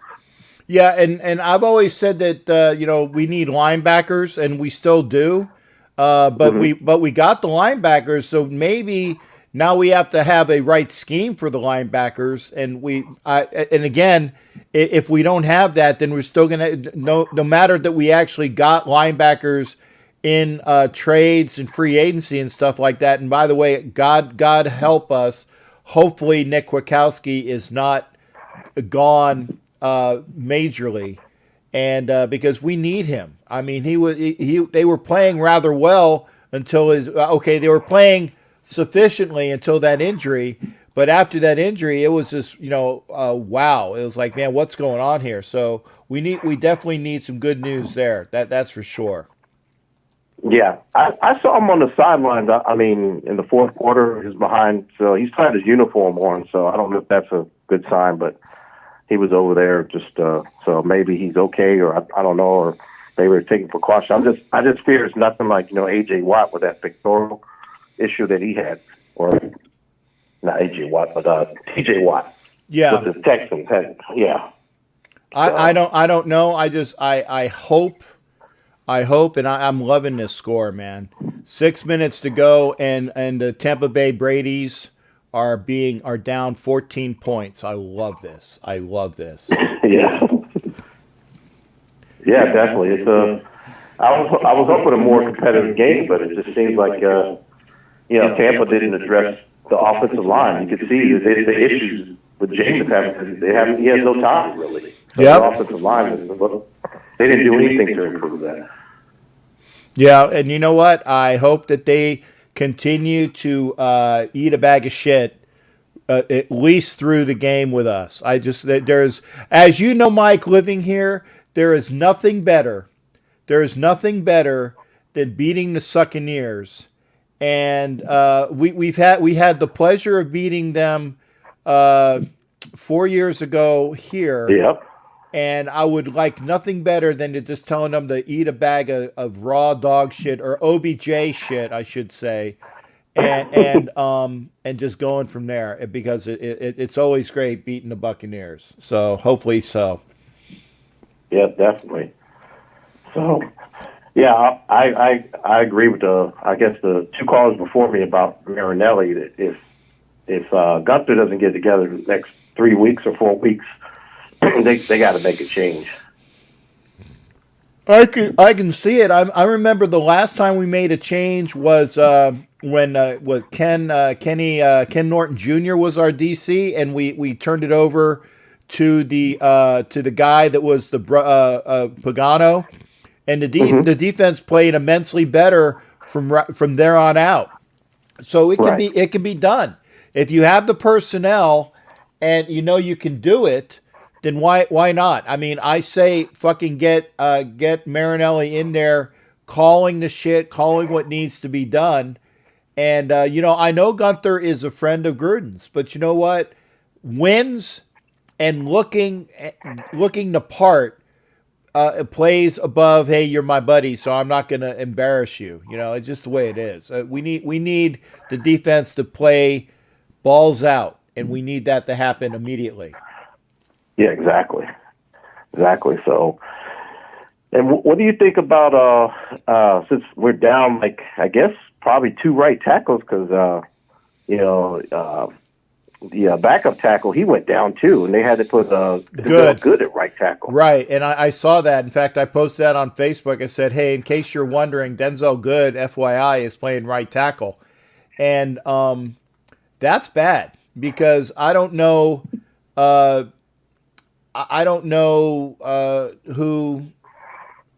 Yeah, and I've always said that we need linebackers, and we still do. But we got the linebackers, so maybe now we have to have a right scheme for the linebackers. And again, if we don't have that, then we're still gonna no matter that we actually got linebackers in trades and free agency and stuff like that. And by the way, God help us. Hopefully, Nick Kwiatkowski is not gone majorly, and because we need him. I mean, they were playing rather well until they were playing sufficiently until that injury. But after that injury, it was just wow. It was like, man, what's going on here? So we definitely need some good news there. That's for sure. Yeah, I saw him on the sidelines. I mean, in the fourth quarter, he was behind, so he's had his uniform on. So I don't know if that's a good sign, but he was over there just so maybe he's okay, or I don't know, or they were taking precaution. I just fear it's nothing like AJ Watt with that pectoral issue that he had, or not AJ Watt, but TJ Watt. Yeah, with the Texans had. Yeah, I don't know. I hope, and I'm loving this score, man. 6 minutes to go, and the Tampa Bay Brady's are down 14 points. I love this. Yeah. Yeah, definitely. I was hoping a more competitive game, but it just seems like Tampa didn't address the offensive line. You could see the issues with James having. He has no time really. So Yep. the offensive line, they didn't do anything to improve that. Yeah, and you know what? I hope that they continue to eat a bag of shit at least through the game with us. There's, as you know, Mike, living here, there is nothing better. There is nothing better than beating the Succaneers, and we had the pleasure of beating them 4 years ago here. Yep. And I would like nothing better than to just telling them to eat a bag of raw dog shit, or OBJ shit, I should say, and just going from there, because it's always great beating the Buccaneers. So hopefully so. Yeah, definitely. So, yeah, I agree with the two callers before me about Marinelli. That if Gunther doesn't get together the next 3 weeks or 4 weeks, they got to make a change. I can see it. I remember the last time we made a change was when Ken Norton Jr. was our DC, and we turned it over to the guy that was the Pagano, and the defense played immensely better from there on out. So it can be done if you have the personnel and you know you can do it. Then why not? I mean, I say fucking get Marinelli in there, calling the shit, calling what needs to be done. And I know Gunther is a friend of Gruden's, but you know what? Wins and looking the part plays above. Hey, you're my buddy, so I'm not going to embarrass you. It's just the way it is. We need the defense to play balls out, and we need that to happen immediately. Yeah, exactly. So, and what do you think about since we're down, like, I guess probably two right tackles, because the backup tackle, he went down too, and they had to put good at right tackle. Right, and I saw that. In fact, I posted that on Facebook. I said, hey, in case you're wondering, Denzel Good, FYI, is playing right tackle. And that's bad, because I don't know who.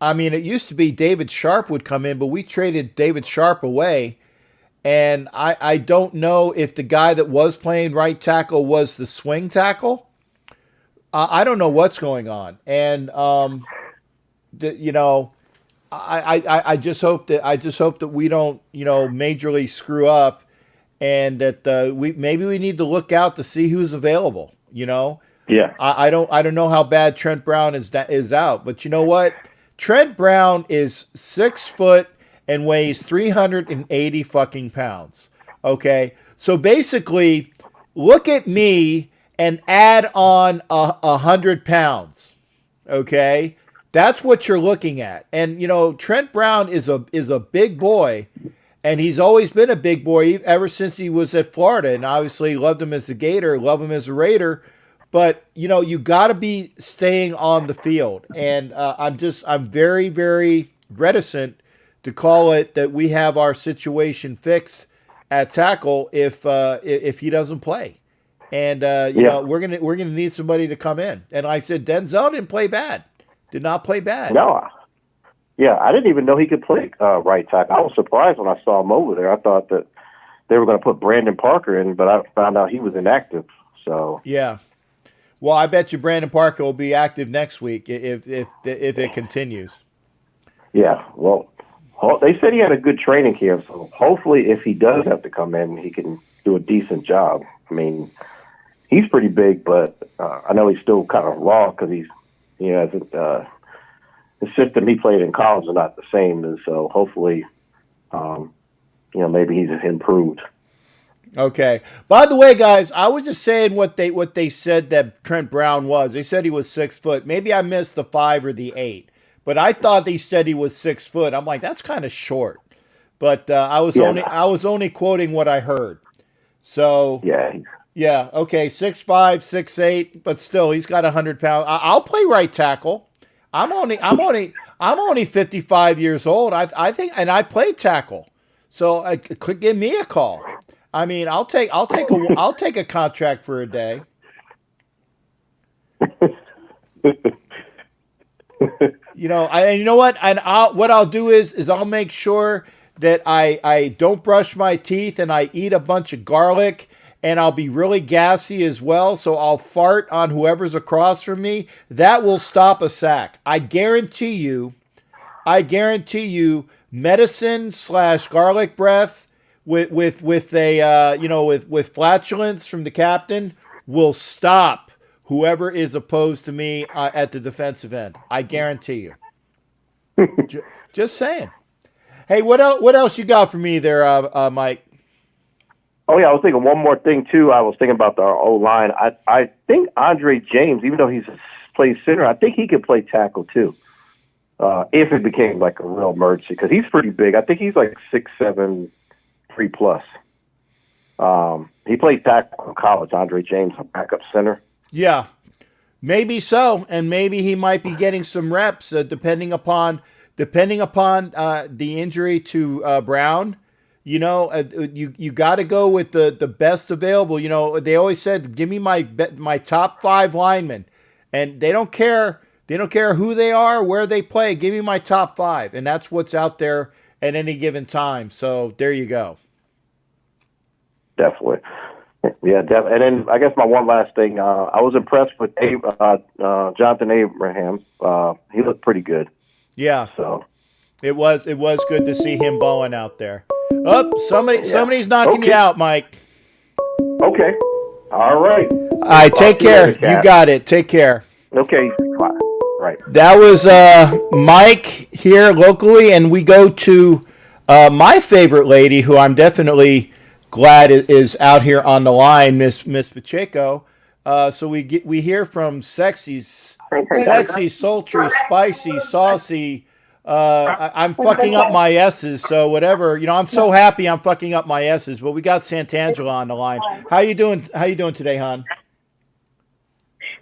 I mean, it used to be David Sharp would come in, but we traded David Sharp away. And I don't know if the guy that was playing right tackle was the swing tackle. I don't know what's going on. And, I just hope that we don't, majorly screw up, and that we need to look out to see who's available, Yeah. I don't know how bad Trent Brown is out, but you know what? Trent Brown is 6 foot and weighs 380 fucking pounds. Okay, so basically, look at me and add on 100 pounds. Okay, that's what you're looking at. And Trent Brown is a big boy, and he's always been a big boy ever since he was at Florida. And obviously, loved him as a Gator, love him as a Raider. But, you got to be staying on the field. And I'm very, very reticent to call it that we have our situation fixed at tackle if he doesn't play. And, we're gonna need somebody to come in. And I said, Denzel didn't play bad. Did not play bad. No. Yeah, I didn't even know he could play right tackle. I was surprised when I saw him over there. I thought that they were going to put Brandon Parker in, but I found out he was inactive. So yeah. Well, I bet you Brandon Parker will be active next week if it continues. Yeah, well, they said he had a good training camp, so hopefully if he does have to come in, he can do a decent job. I mean, he's pretty big, but I know he's still kind of raw because the system he played in college is not the same, and so hopefully, maybe he's improved. Okay. By the way, guys, I was just saying what they said that Trent Brown was. They said he was 6 foot. Maybe I missed the 5 or the 8, but I thought they said he was 6 foot. I'm like, that's kind of short. But I was only quoting what I heard. So yeah, okay, 6'5", 6'8", but still, he's got 100 pounds. I'll play right tackle. I'm only 55 years old. I think, and I play tackle, so could give me a call. I mean, I'll take a contract for a day. You know, and you know what? And what I'll do is I'll make sure that I don't brush my teeth and I eat a bunch of garlic, and I'll be really gassy as well. So I'll fart on whoever's across from me. That will stop a sack. I guarantee you. Medicine / garlic breath with a with flatulence from the captain will stop whoever is opposed to me at the defensive end. I guarantee you. Just saying. Hey, what else you got for me there, Mike? Oh yeah, I was thinking one more thing too. I was thinking about our O line. I think Andre James, even though he's plays center, I think he could play tackle too. If it became like a real emergency, because he's pretty big. I think he's like 6'7", 3+. He played tackle in college. Andre James, a backup center. Yeah, maybe so, and maybe he might be getting some reps depending upon the injury to Brown. You know, you got to go with the best available. You know, they always said, "Give me my top 5 linemen," and they don't care. They don't care who they are, where they play. Give me my top 5, and that's what's out there at any given time. So there you go. Definitely. Yeah, and then I guess my one last thing, I was impressed with Jonathan Abraham. He looked pretty good. Yeah. So it was good to see him balling out there. Oh, somebody's knocking you out, Mike. Okay. All right. All right, take care. You got it. Take care. Okay. Right. That was Mike here locally, and we go to my favorite lady, who I'm definitely glad is out here on the line, Miss Pacheco. So we hear from sexy, sultry, spicy, saucy. I'm fucking up my S's, so whatever. You know, I'm so happy I'm fucking up my S's. But we got Santangela on the line. How you doing? How you doing today, hon?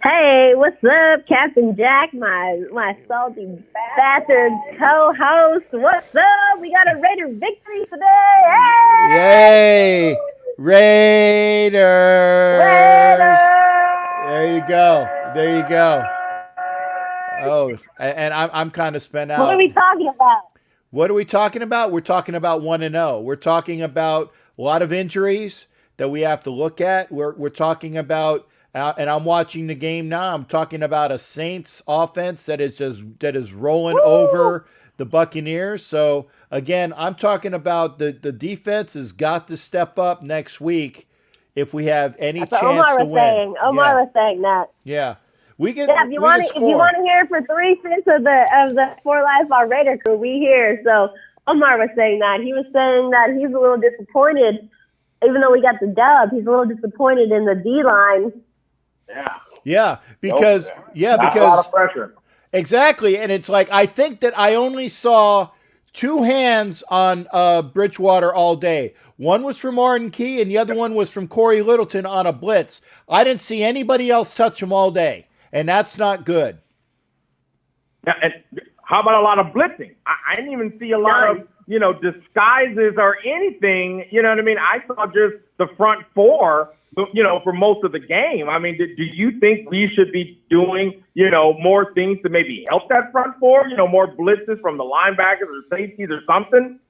Hey, what's up, Captain Jack, my salty bastard co-host? What's up? We got a Raider victory today. Hey! Yay! Raiders! There you go. There you go. Oh, and I'm kind of spent out. What are we talking about? What are we talking about? We're talking about 1-0. We're talking about a lot of injuries that we have to look at. We're talking about, and I'm watching the game now. I'm talking about a Saints offense that is rolling over the Buccaneers. So again, I'm talking about the defense has got to step up next week if we have any chance to win. Omar was saying that. Yeah. We can. Yeah, if you want to hear for 3/5 of the For Life on Raider crew, we here. So Omar was saying that. He was saying that he's a little disappointed, even though we got the dub. He's a little disappointed in the D line. Yeah, because a lot of pressure. Exactly, and it's like I think that I only saw 2 hands on Bridgewater all day. One was from Arden Key, and the other one was from Corey Littleton on a blitz. I didn't see anybody else touch him all day, and that's not good. Now, and how about a lot of blitzing? I didn't even see a lot of disguises or anything. You know what I mean? I saw just the front 4. For most of the game. I mean, do you think we should be doing, more things to maybe help that front 4? More blitzes from the linebackers or safeties or something?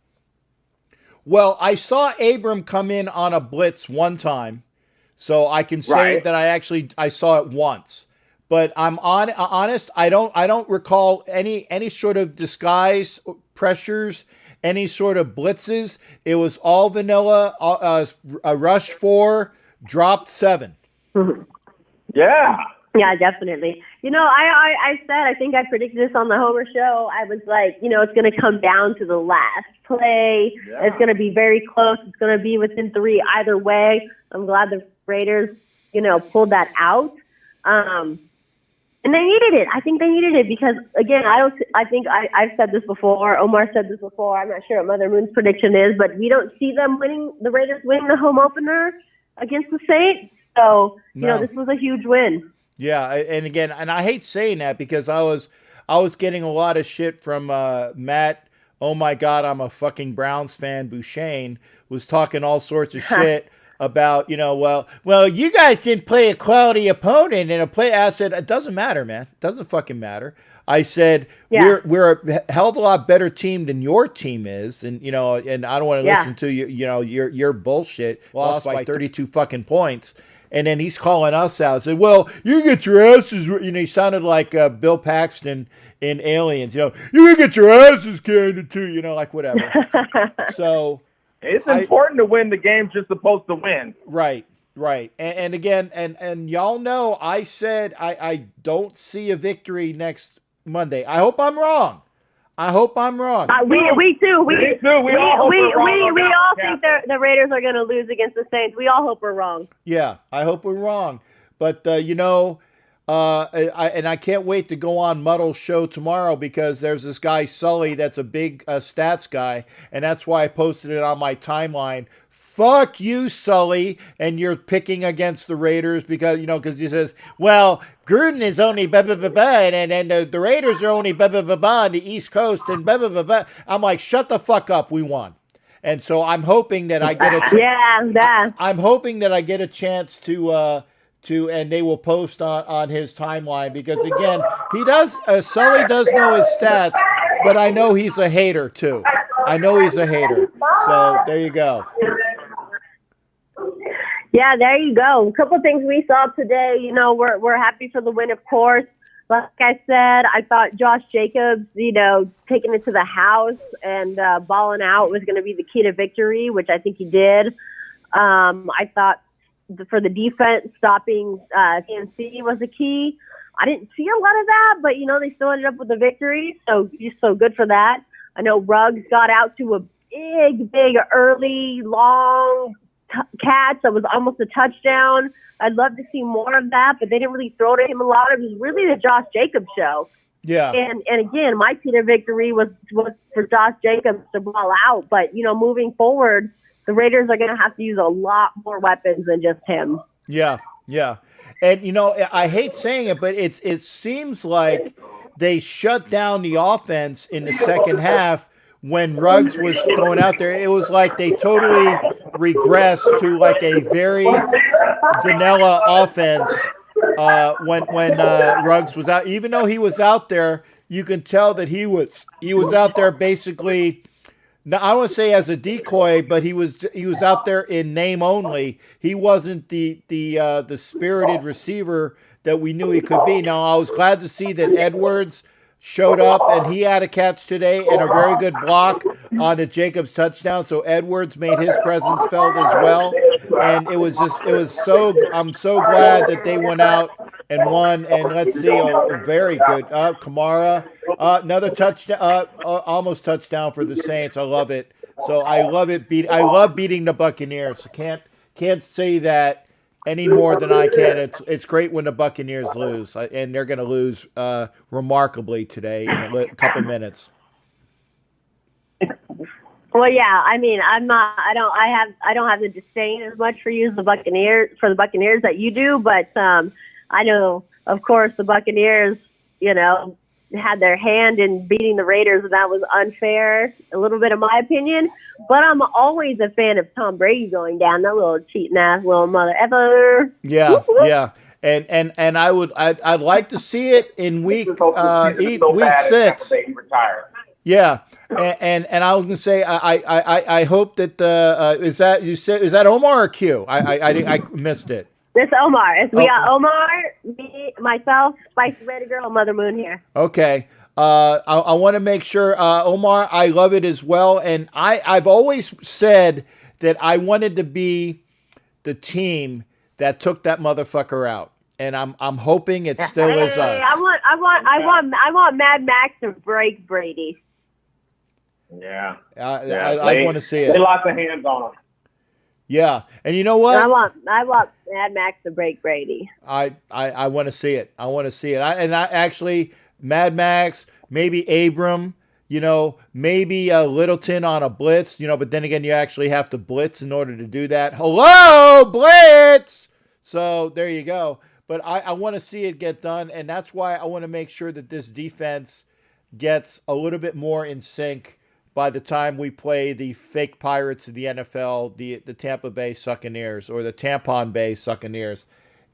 Well, I saw Abram come in on a blitz one time, so I can say that I saw it once. But I'm honest, I don't recall any sort of disguise pressures, any sort of blitzes. It was all vanilla, a rush 4. Dropped 7. Yeah. Yeah, definitely. I said, I think I predicted this on the Homer show. I was like, it's going to come down to the last play. Yeah. It's going to be very close. It's going to be within 3 either way. I'm glad the Raiders, pulled that out. And they needed it. I think they needed it because, again, I've said this before. Omar said this before. I'm not sure what Mother Moon's prediction is, but we don't see the Raiders winning the home opener against the Saints. So, this was a huge win. Yeah, and again, and I hate saying that because I I was getting a lot of shit from Matt. Oh my God, I'm a fucking Browns fan. Bouchane was talking all sorts of shit about, well, you guys didn't play a quality opponent in a play. I said, it doesn't matter, man. It doesn't fucking matter. I said, we're a hell of a lot better team than your team is. And, and I don't want to listen to you, your bullshit. Lost by 32 fucking points. And then he's calling us out. Said, well, you get your asses, he sounded like Bill Paxton in Aliens, you get your asses handed to you, like whatever. So it's important to win the games you're supposed to win. Right. And again, and y'all know, I said, I don't see a victory next Monday. I hope I'm wrong. We too. We all think the Raiders are going to lose against the Saints. We all hope we're wrong. Yeah, I hope we're wrong. But, I can't wait to go on Muddle's show tomorrow because there's this guy, Sully, that's a big stats guy. And that's why I posted it on my timeline. Fuck you, Sully. And you're picking against the Raiders because he says, well, Gruden is only blah, blah, blah, blah. And the Raiders are only blah, blah, blah, blah on the East Coast and blah, blah, blah, blah. I'm like, shut the fuck up. We won. And so I'm hoping that I get I'm hoping that I get a chance to and they will post on his timeline because again, he does, Sully does know his stats, but I know he's a hater too. So there you go. Yeah, there you go. A couple of things we saw today. We're happy for the win, of course. Like I said, I thought Josh Jacobs, taking it to the house and balling out was going to be the key to victory, which I think he did. I thought for the defense, stopping CMC was the key. I didn't see a lot of that, but, they still ended up with the victory. So just so good for that. I know Ruggs got out to a big, early, long catch that was almost a touchdown. I'd love to see more of that, but they didn't really throw to him a lot. It was really the Josh Jacobs show. Yeah. And again, my key to victory was for Josh Jacobs to ball out. But, moving forward, the Raiders are going to have to use a lot more weapons than just him. Yeah. And, I hate saying it, but it seems like they shut down the offense in the second half when Ruggs was going out there. It was like they totally regressed to like a very vanilla offense when Ruggs was out. Even though he was out there, you can tell that he was out there basically. Now, I don't want to say as a decoy, but he was out there in name only. He wasn't the spirited receiver that we knew he could be. Now, I was glad to see that Edwards showed up, and he had a catch today and a very good block on the Jacobs touchdown. So Edwards made his presence felt as well. And I'm so glad that they went out and won. And let's see, a very good Kamara, another touchdown, almost touchdown for the Saints. I love it. So I love it. I love beating the Buccaneers. Can't say that any more than I can. It's great when the Buccaneers lose, and they're going to lose remarkably today in a couple minutes. Well, yeah. I mean, I don't have the disdain as much for the Buccaneers that you do, but I know, of course, the Buccaneers, had their hand in beating the Raiders, and that was unfair, a little bit of my opinion. But I'm always a fan of Tom Brady going down, that little cheating ass little mother ever. Yeah, yeah. And I'd like to see it in week 6. Yeah, and I was gonna say I hope that is that Omar or Q? I missed it. It's Omar. We got Omar, me, myself, Spicy Ready Girl, and Mother Moon here. Okay. I want to make sure, Omar, I love it as well. And I've always said that I wanted to be the team that took that motherfucker out. And I'm hoping it still is us. I want Mad Max to break Brady. Yeah. I want to see it. They lots of hands on him. Yeah, and you know what? I want Mad Max to break Brady. I want to see it. I want to see it. Actually, Mad Max, maybe Abram, maybe Littleton on a blitz, but then again, you actually have to blitz in order to do that. Hello, blitz! So there you go. but I want to see it get done, and that's why I want to make sure that this defense gets a little bit more in sync by the time we play the fake Pirates of the NFL, the Tampa Bay Buccaneers, or the Tampon Bay Buccaneers.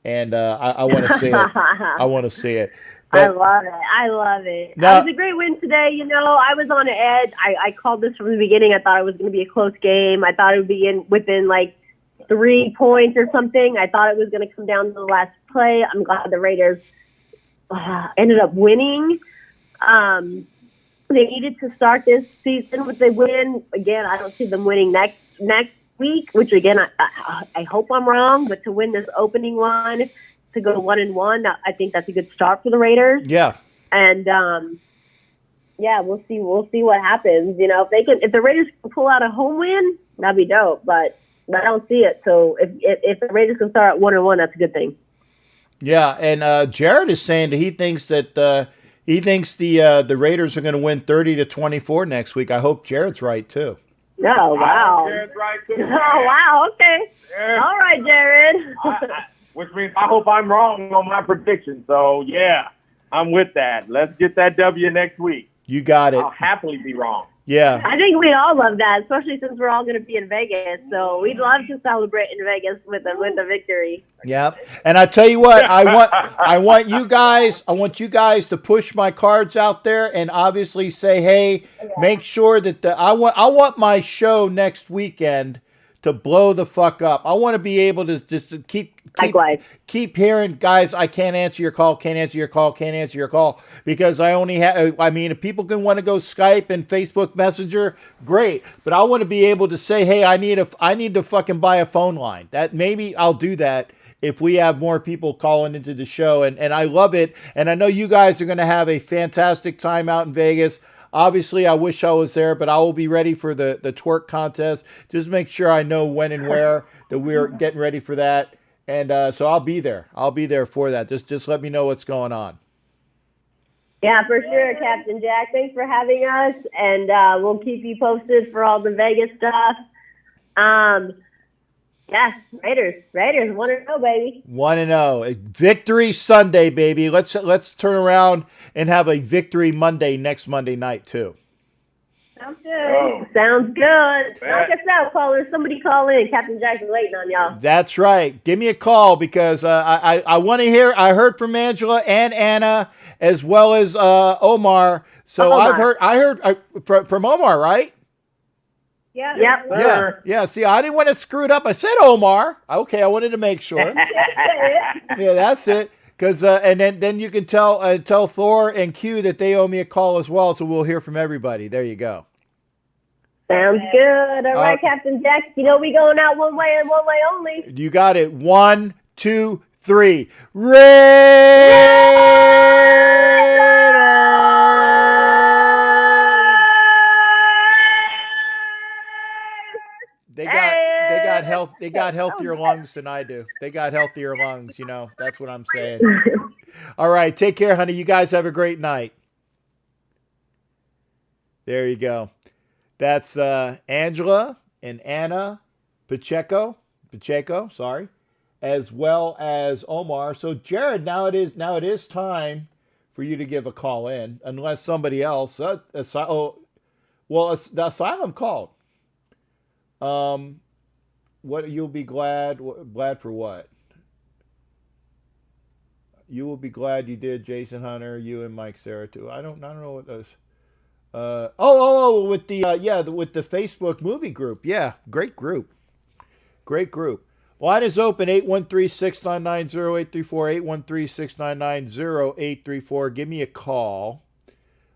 And I want to see it. I want to see it. I love it. I love it. Now, It was a great win today. You know, I was on edge. I called this from the beginning. I thought it was going to be a close game. I thought it would be within like 3 points or something. I thought it was going to come down to the last play. I'm glad the Raiders ended up winning. They needed to start this season with a win. Again, I don't see them winning next week, which again, I hope I'm wrong, but to win this opening one, to go 1-1, I think that's a good start for the Raiders. Yeah. And yeah, we'll see what happens. You know, if the Raiders can pull out a home win, that'd be dope. But I don't see it. So if the Raiders can start at 1-1, that's a good thing. Yeah, and Jared is saying that he thinks the Raiders are going to win 30-24 next week. I hope Jared's right too. Oh, wow. Jared's right too. Oh, wow. Okay. Yeah. All right, Jared. Which means I hope I'm wrong on my prediction. So, yeah, I'm with that. Let's get that W next week. You got it. I'll happily be wrong. Yeah. I think we'd all love that, especially since we're all going to be in Vegas. So we'd love to celebrate in Vegas with a victory. Yeah. And I tell you what, I want you guys to push my cards out there and obviously say, hey, make sure that I want my show next weekend to blow the fuck up. I want to be able to just to keep hearing, guys, I can't answer your call, because I only have, I mean, if people can want to go Skype and Facebook Messenger, great. But I want to be able to say, hey, I need to fucking buy a phone line. That maybe I'll do that if we have more people calling into the show. And I love it. And I know you guys are going to have a fantastic time out in Vegas. Obviously, I wish I was there, but I will be ready for the twerk contest. Just make sure I know when and where that we're getting ready for that. And so I'll be there. I'll be there for that. Just let me know what's going on. Yeah, for sure, Captain Jack. Thanks for having us, and we'll keep you posted for all the Vegas stuff. Yeah, Raiders, 1-0, baby. 1-0. Victory Sunday, baby. Let's turn around and have a victory Monday next Monday night too. Sounds good. Sounds good. Knock us out, callers. Somebody call in. Captain Jack's waiting on y'all. That's right. Give me a call because I want to hear. I heard from Angela and Anna as well as Omar. So Omar. I heard from Omar, right? Yeah. Yep. Yeah. See, I didn't want to screw it up. I said Omar. Okay, I wanted to make sure. Yeah, that's it. Because and then you can tell Thor and Q that they owe me a call as well. So we'll hear from everybody. There you go. Sounds good. All right, Captain Jack. You know we going out one way and one way only. You got it. 1, 2, 3. Raiders! They got healthier lungs than I do. They got healthier lungs, you know. That's what I'm saying. All right, take care, honey. You guys have a great night. There you go. That's Angela and Anna Pacheco, sorry, as well as Omar. So Jared, now it is time for you to give a call in, unless somebody else. The asylum called. What you'll be glad for what? You will be glad you did, Jason Hunter, you and Mike Sarah too. I don't know what those. With the Facebook movie group. Yeah, great group. Line is open, 813-699-0834, 813-699-0834. Give me a call.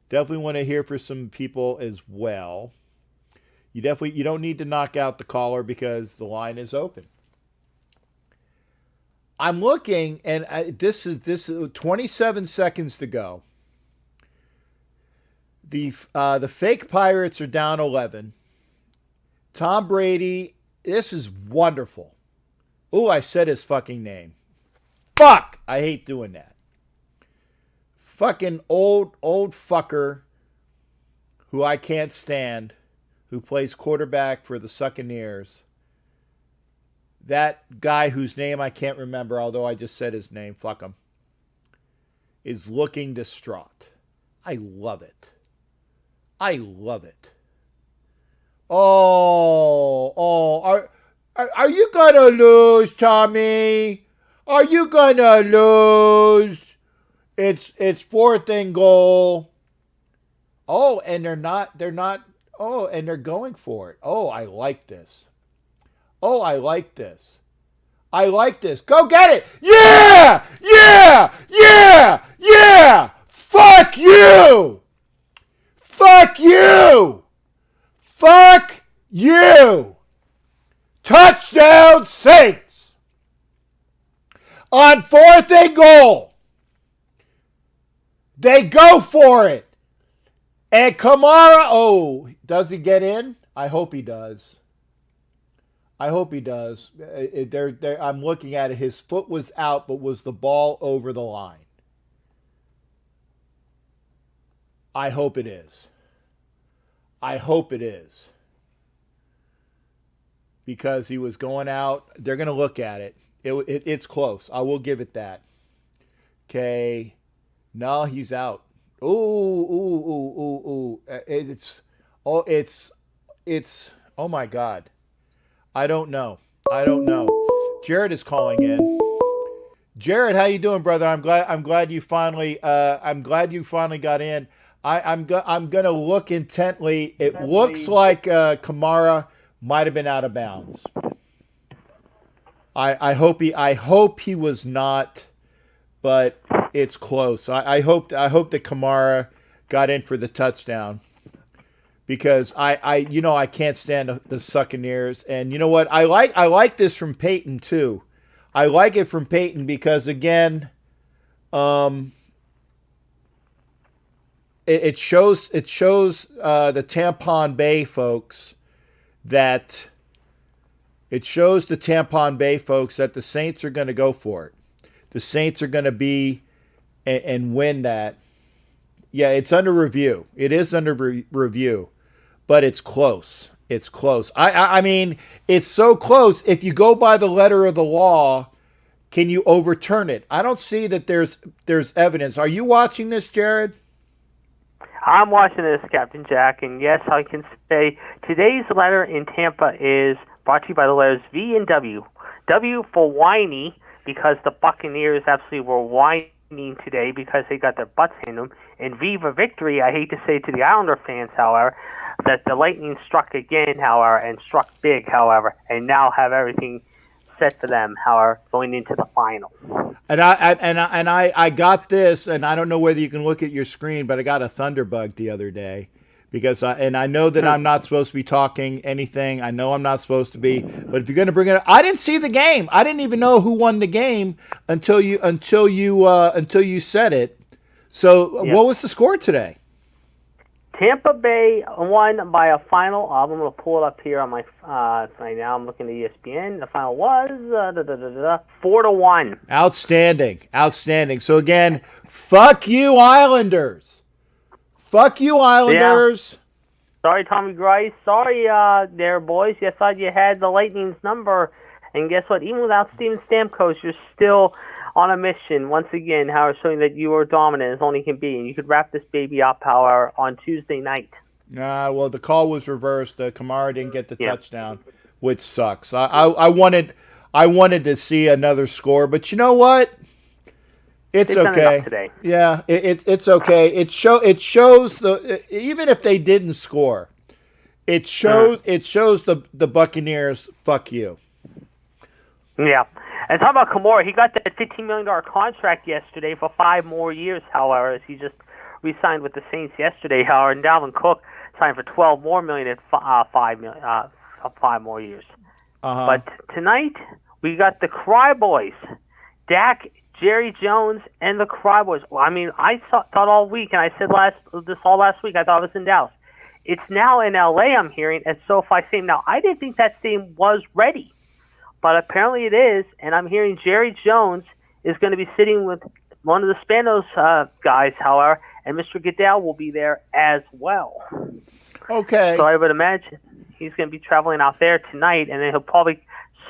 Definitely want to hear from some people as well. You don't need to knock out the caller because the line is open. I'm looking, and this is 27 seconds to go. The fake Pirates are down 11. Tom Brady, this is wonderful. Oh, I said his fucking name. Fuck! I hate doing that. Fucking old fucker who I can't stand, who plays quarterback for the Buccaneers, that guy whose name I can't remember, although I just said his name, fuck him, is looking distraught. I love it. I love it. Are you gonna lose, Tommy? Are you gonna lose? It's 4th and goal. Oh, and they're not, oh, and they're going for it. Oh, I like this. Oh, I like this. I like this. Go get it. Yeah! Yeah! Yeah! Yeah! Fuck you! Fuck you! Fuck you! Touchdown Saints! On 4th and goal. They go for it. And Kamara, does he get in? I hope he does. I hope he does. I'm looking at it. His foot was out, but was the ball over the line? I hope it is. I hope it is. Because he was going out. They're going to look at it. It's close. I will give it that. Okay. No, he's out. Ooh. It's, oh my God. I don't know. Jared is calling in. Jared, how you doing, brother? I'm glad you finally got in. I'm gonna look intently. It looks like Kamara might have been out of bounds. I hope he was not, but it's close. I hope that Kamara got in for the touchdown. Because I can't stand the Succaneers, and you know what? I like this from Peyton too. I like it from Peyton because again, it shows the Tampon Bay folks that the Saints are going to go for it. The Saints are going to be and win that. Yeah, it's under review. It is under review. But it's close. It's close. I mean, it's so close. If you go by the letter of the law, can you overturn it? I don't see that there's evidence. Are you watching this, Jared? I'm watching this, Captain Jack, and yes, I can say today's letter in Tampa is brought to you by the letters V and W. W for whiny, because the Buccaneers absolutely were whining today because they got their butts handed them. And V for victory, I hate to say to the Islander fans, however, that the Lightning struck again, however, and struck big, however, and now have everything set for them, however, going into the final. And I got this, and I don't know whether you can look at your screen, but I got a thunderbug the other day because I know that I'm not supposed to be talking anything. I know I'm not supposed to be, but if you're going to bring it up, I didn't see the game. I didn't even know who won the game until you said it. So What was the score today? Tampa Bay won by a final. I'm going to pull it up here on my right now. I'm looking at ESPN. The final was 4-1. Outstanding. So again, fuck you, Islanders. Fuck you, Islanders. Yeah. Sorry, Tommy Grice. Sorry, there, boys. You thought you had the Lightning's number, and guess what? Even without Steven Stamkos, you're still on a mission, once again, Howard, showing that you are dominant as only can be, and you could wrap this baby up, however, on Tuesday night. Well, the call was reversed. Kamara didn't get the touchdown, which sucks. I wanted to see another score, but you know what? It's okay. Today. Yeah, it's okay. It shows even if they didn't score, it shows the Buccaneers. Fuck you. Yeah. And talking about Kamara, he got that $15 million contract yesterday for 5 more years, however, as he just re-signed with the Saints yesterday, however, and Dalvin Cook signed for $12 more million at 5 more years. But tonight, we got the Cry Boys, Dak, Jerry Jones, and the Cry Boys. Well, I mean, I thought all week, and I said last week, I thought it was in Dallas. It's now in L.A., I'm hearing, at SoFi Stadium. Now, I didn't think that stadium was ready. But apparently it is, and I'm hearing Jerry Jones is going to be sitting with one of the Spanos guys, however, and Mr. Goodell will be there as well. Okay. So I would imagine he's going to be traveling out there tonight, and then he'll probably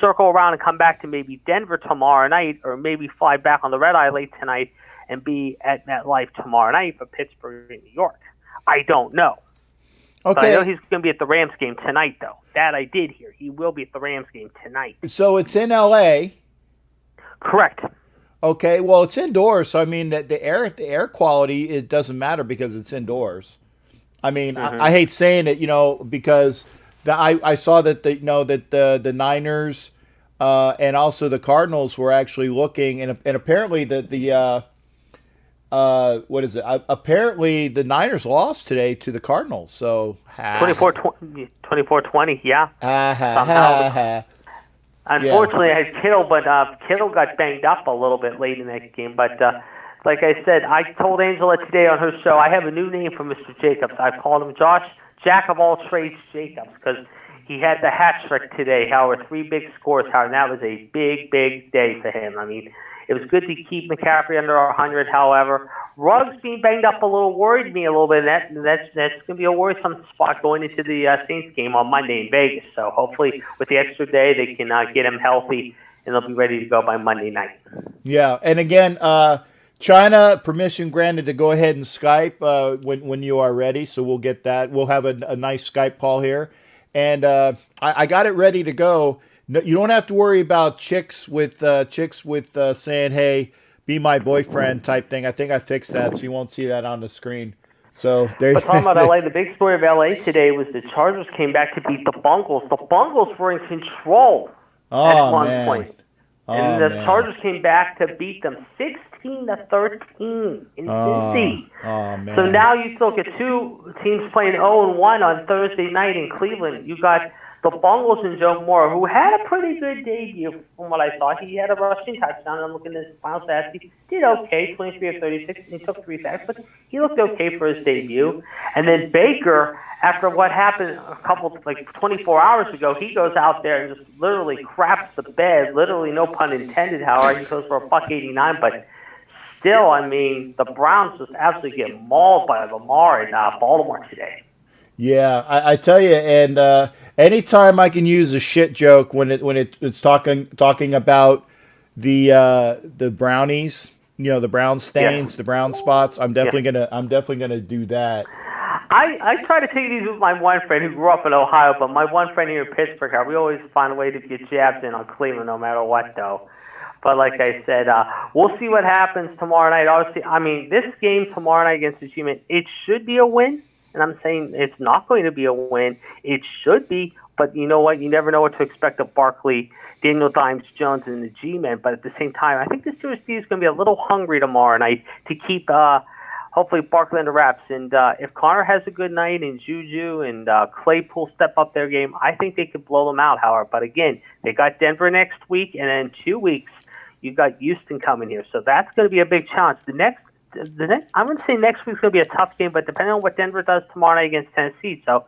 circle around and come back to maybe Denver tomorrow night, or maybe fly back on the red eye late tonight and be at MetLife tomorrow night for Pittsburgh and New York. I don't know. Okay. But I know he's going to be at the Rams game tonight, though. That I did hear. He will be at the Rams game tonight. So it's in L.A. Correct. Okay. Well, it's indoors, so I mean the air quality, it doesn't matter because it's indoors. I mean, I hate saying it, because I saw that the Niners and also the Cardinals were actually looking, and apparently what is it? Apparently the Niners lost today to the Cardinals. So 24-20, yeah. Somehow. Unfortunately, I had Kittle, but Kittle got banged up a little bit late in that game. But like I said, I told Angela today on her show, I have a new name for Mr. Jacobs. I called him Josh Jack of all trades Jacobs, because he had the hat trick today, Howard. 3 big scores, Howard, and that was a big, big day for him. I mean, it was good to keep McCaffrey under 100, however. Ruggs being banged up a little worried me a little bit, and that's going to be a worrisome spot going into the Saints game on Monday in Vegas. So hopefully with the extra day, they can get him healthy, and they'll be ready to go by Monday night. Yeah, and again, China, permission granted to go ahead and Skype when you are ready, so we'll get that. We'll have a nice Skype call here. And I got it ready to go. No, you don't have to worry about chicks with saying, "Hey, be my boyfriend" type thing. I think I fixed that, so you won't see that on the screen. So there. But talking about LA, the big story of LA today was the Chargers came back to beat the Bungles. The Bungles were in control at one point. And the Chargers came back to beat them 16-13 in Cincy. Oh, man. So now you look at 2 teams playing 0-1 on Thursday night in Cleveland. You got the Bungles and Joe Moore, who had a pretty good debut from what I saw. He had a rushing touchdown. I'm looking at his final stats. He did okay, 23 of 36, and he took 3 sacks, but he looked okay for his debut. And then Baker, after what happened a couple, 24 hours ago, he goes out there and just literally craps the bed, literally no pun intended, Howard. He goes for a $189, but still, I mean, the Browns just absolutely get mauled by Lamar in Baltimore today. Yeah, I tell you, and anytime I can use a shit joke when it's talking about the brownies, the brown stains, the brown spots, I'm definitely gonna do that. I try to take these with my one friend who grew up in Ohio, but my one friend here in Pittsburgh, we always find a way to get jabs in on Cleveland no matter what, though. But like I said, we'll see what happens tomorrow night. Obviously, I mean, this game tomorrow night against the G-Men, it should be a win. And I'm saying it's not going to be a win. It should be, but you know what? You never know what to expect of Barkley, Daniel Dimes, Jones, and the G-Men. But at the same time, I think the Steelers is going to be a little hungry tomorrow night to keep hopefully Barkley under wraps. And if Connor has a good night and Juju and Claypool step up their game, I think they could blow them out, Howard. But again, they got Denver next week, and then 2 weeks, you got Houston coming here. So that's going to be a big challenge. I'm going to say next week's going to be a tough game, but depending on what Denver does tomorrow night against Tennessee. So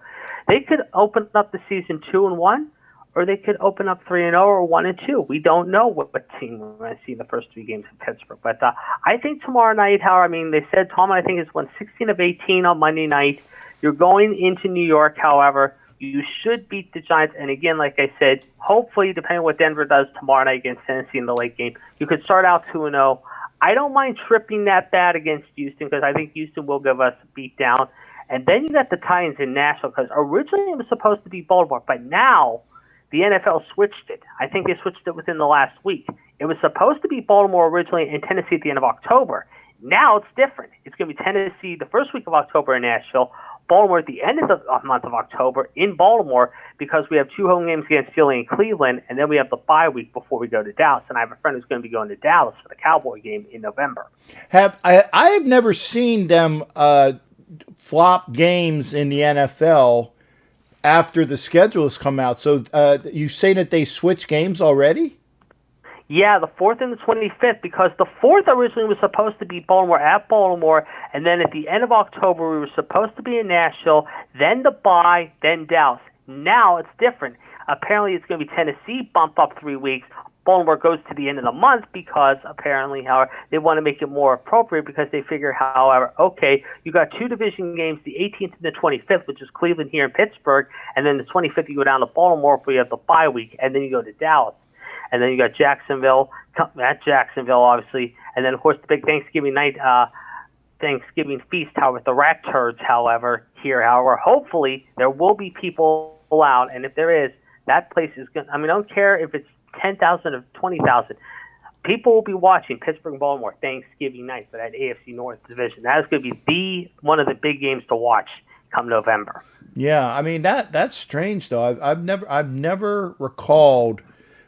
they could open up the season 2-1, or they could open up 3-0 or 1-2. We don't know what team we're going to see in the first 3 games in Pittsburgh. But I think tomorrow night, Howard, I mean, they said Tom, I think, has won 16 of 18 on Monday night. You're going into New York, however. You should beat the Giants. And again, like I said, hopefully, depending on what Denver does tomorrow night against Tennessee in the late game, you could start out 2-0. I don't mind tripping that bad against Houston because I think Houston will give us a beat down. And then you got the Titans in Nashville because originally it was supposed to be Baltimore, but now the NFL switched it. I think they switched it within the last week. It was supposed to be Baltimore originally and Tennessee at the end of October. Now it's different. It's going to be Tennessee the first week of October in Nashville, Baltimore at the end of the month of October in Baltimore because we have 2 home games against Philly and Cleveland, and then we have the bye week before we go to Dallas. And I have a friend who's going to be going to Dallas for the Cowboy game in November. I have never seen them flop games in the NFL after the schedules come out. So you say that they switch games already? Yeah, the 4th and the 25th, because the 4th originally was supposed to be Baltimore at Baltimore, and then at the end of October we were supposed to be in Nashville, then the bye, then Dallas. Now it's different. Apparently it's going to be Tennessee bumped up 3 weeks. Baltimore goes to the end of the month because apparently, however, they want to make it more appropriate because they figure, however, okay, you got 2 division games, the 18th and the 25th, which is Cleveland here in Pittsburgh, and then the 25th you go down to Baltimore where you have the bye week, and then you go to Dallas. and then you got Jacksonville at Jacksonville, obviously, and then of course the big Thanksgiving night, Thanksgiving feast. However, the rat turds, however, here, however, hopefully there will be people out, and if there is, that place is going. I mean, I don't care if it's 10,000 or 20,000. People will be watching Pittsburgh and Baltimore Thanksgiving night for that AFC North division. That is going to be one of the big games to watch come November. Yeah, I mean that's strange though. I've never recalled.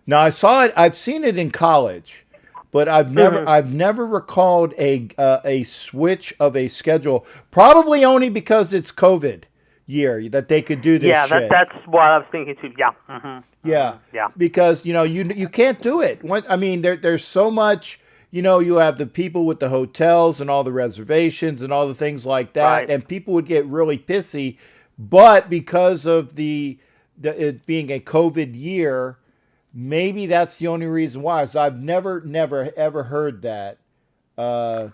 Now I saw it. I've seen it in college, but I've never recalled a switch of a schedule. Probably only because it's COVID year that they could do this. Yeah, shit. that's what I was thinking too. Yeah. Mm-hmm. Yeah. Yeah. Because you can't do it. I mean there's so much. You have the people with the hotels and all the reservations and all the things like that, Right. and people would get really pissy. But because of it being a COVID year, maybe that's the only reason why. So I've never ever heard that. Yeah.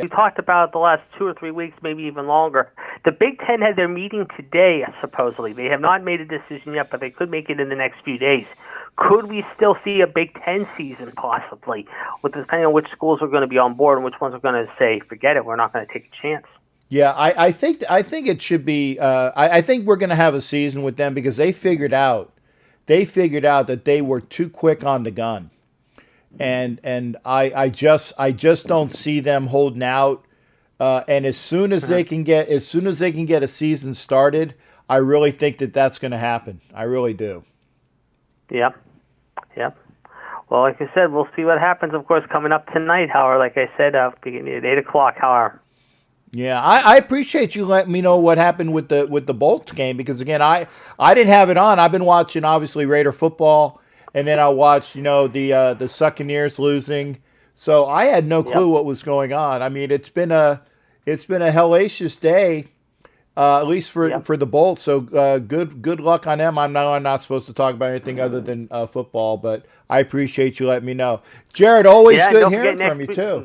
We talked about it the last 2 or 3 weeks, maybe even longer. The Big Ten had their meeting today, supposedly. They have not made a decision yet, but they could make it in the next few days. Could we still see a Big Ten season, possibly, depending on which schools are going to be on board and which ones are going to say, forget it, we're not going to take a chance? Yeah, I think it should be. I think we're going to have a season with them because they figured out that they were too quick on the gun, and I just don't see them holding out. And as soon as they can get a season started, I really think that's going to happen. I really do. Yep. Well, like I said, we'll see what happens. Of course, coming up tonight. However, like I said, beginning at 8:00. However. Yeah, I appreciate you letting me know what happened with the Bolts game because again, I didn't have it on. I've been watching obviously Raider football, and then I watched the Succaneers losing. So I had no clue what was going on. I mean, it's been a hellacious day, at least for the Bolts. So good luck on them. I'm not supposed to talk about anything other than football, but I appreciate you letting me know. Jared, always good hearing from you too.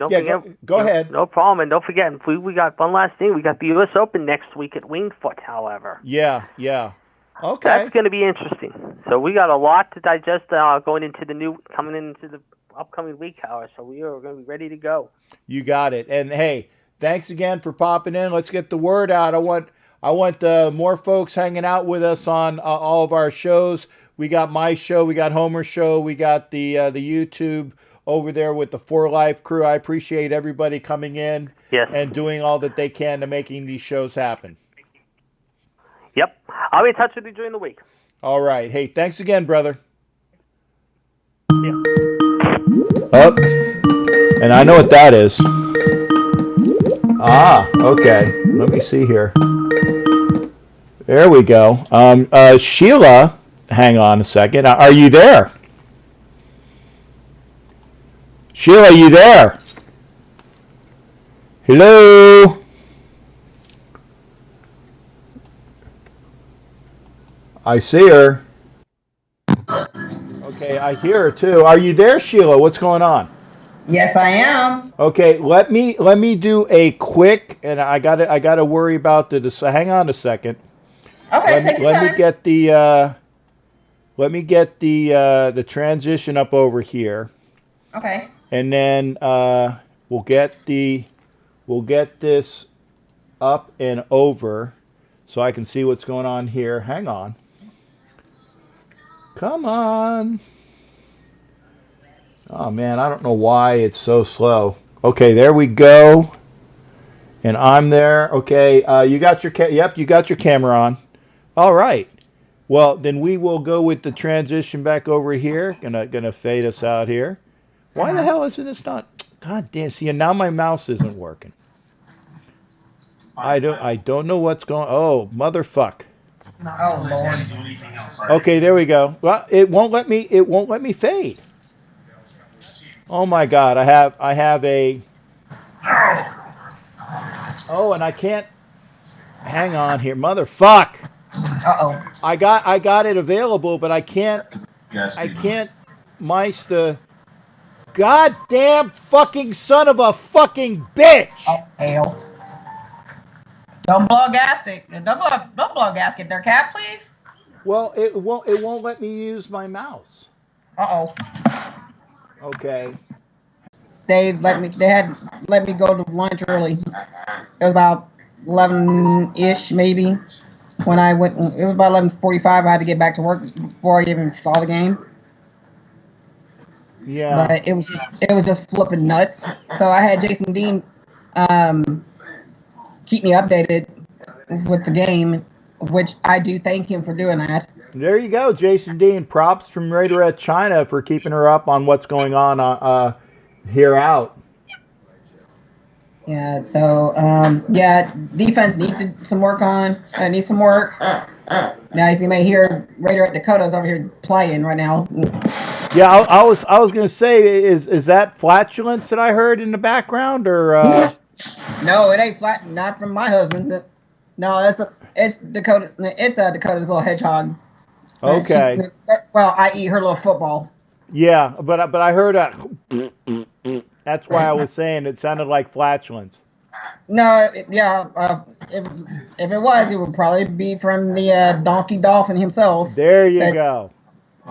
Go ahead. No problem, and don't forget, we got one last thing. We got the U.S. Open next week at Wingfoot. However. Yeah. Okay. That's going to be interesting. So we got a lot to digest coming into the upcoming week, however. So we are going to be ready to go. You got it. And hey, thanks again for popping in. Let's get the word out. I want more folks hanging out with us on all of our shows. We got my show, we got Homer's show, we got the YouTube over there with the For Life crew. I appreciate everybody coming in and doing all that they can to making these shows happen. Yep. I'll be in touch with you during the week. All right. Hey, thanks again, brother. Yeah. Oh, and I know what that is. Okay. Let me see here. There we go. Sheila, hang on a second. Are you there? Sheila, are you there? Hello? I see her. Okay, I hear her too. Are you there, Sheila? What's going on? Yes, I am. Okay, let me do a quick, and I gotta worry about hang on a second. Okay, take your time. Let me get the transition up over here. Okay. And then we'll get this up and over so I can see what's going on here. Hang on. Come on. Oh man, I don't know why it's so slow. Okay, there we go. And I'm there. Okay, you got your camera on. All right. Well, then we will go with the transition back over here. Gonna fade us out here. Why the hell isn't this not? God damn! See, and now my mouse isn't working. I don't know what's going. Oh, motherfuck. Oh Lord. Okay, there we go. Well, it won't let me fade. Oh my God! I have a. Oh, and I can't. Hang on here, motherfuck. Uh-oh. I got it available, but I can't mice the goddamn fucking son of a fucking bitch. Oh hell. Don't blow a gasket. Don't blow a gasket there, Cat, please. Well, it won't let me use my mouse. Uh-oh. Okay. They had let me go to lunch early. It was about 11-ish maybe when I went. It was about 11:45. I had to get back to work before I even saw the game. Yeah. But it was just flipping nuts. So I had Jason Dean keep me updated with the game, which I do thank him for doing that. There you go, Jason Dean. Props from Raiderette China for keeping her up on what's going on here out. Yeah. So defense needs some work on. Needs some work. Now, if you may hear, Raiderette Dakota's over here playing right now. Yeah, I was going to say, is that flatulence that I heard in the background, or? No, it ain't flat. Not from my husband. No, it's Dakota. It's Dakota's little hedgehog. Okay. I.e. her little football. Yeah, but I heard that. That's why I was saying it sounded like flatulence. No, if it was, it would probably be from the donkey dolphin himself. There you go.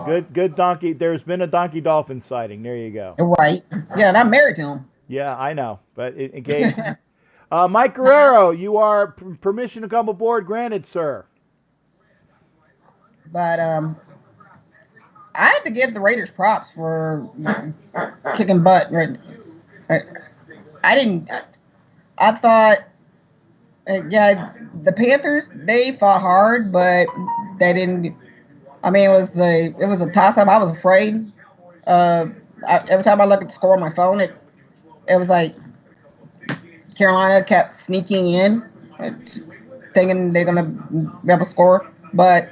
Good donkey. There's been a donkey dolphin sighting. There you go. Right. Yeah, and I'm married to him. Yeah, I know. But in case. Mike Guerrero, you are permission to come aboard granted, sir. But I had to give the Raiders props for kicking butt. I thought, the Panthers, they fought hard, but they didn't. I mean, it was a toss-up. I was afraid. Every time I look at the score on my phone, it was like Carolina kept sneaking in, thinking they're gonna be able to score. But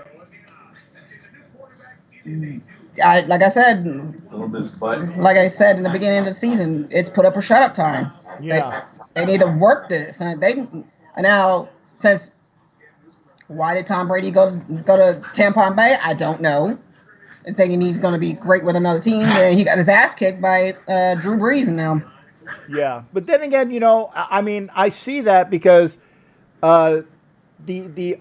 like I said in the beginning of the season, it's put up or shut up time. Yeah. They need to work this, and now since. Why did Tom Brady go to Tampa Bay? I don't know. And thinking he's going to be great with another team. And he got his ass kicked by Drew Brees now. Yeah, but then again, I mean, I see that because the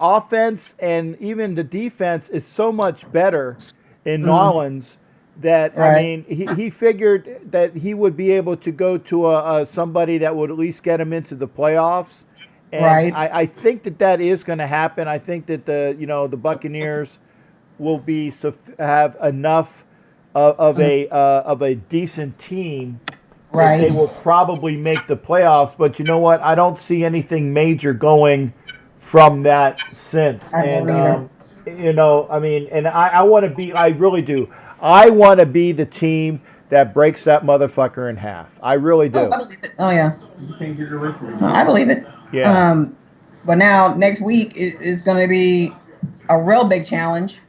offense and even the defense is so much better in New Orleans that Right. I mean, he figured that he would be able to go to somebody that would at least get him into the playoffs. And Right. I think that is going to happen. I think that the Buccaneers will have enough of a decent team. Right. That they will probably make the playoffs. But you know what? I don't see anything major going from that since. I don't either. I mean, and I want to be. I really do. I want to be the team that breaks that motherfucker in half. I really do. I believe it. Oh yeah. I believe it. Yeah. But now next week is going to be a real big challenge.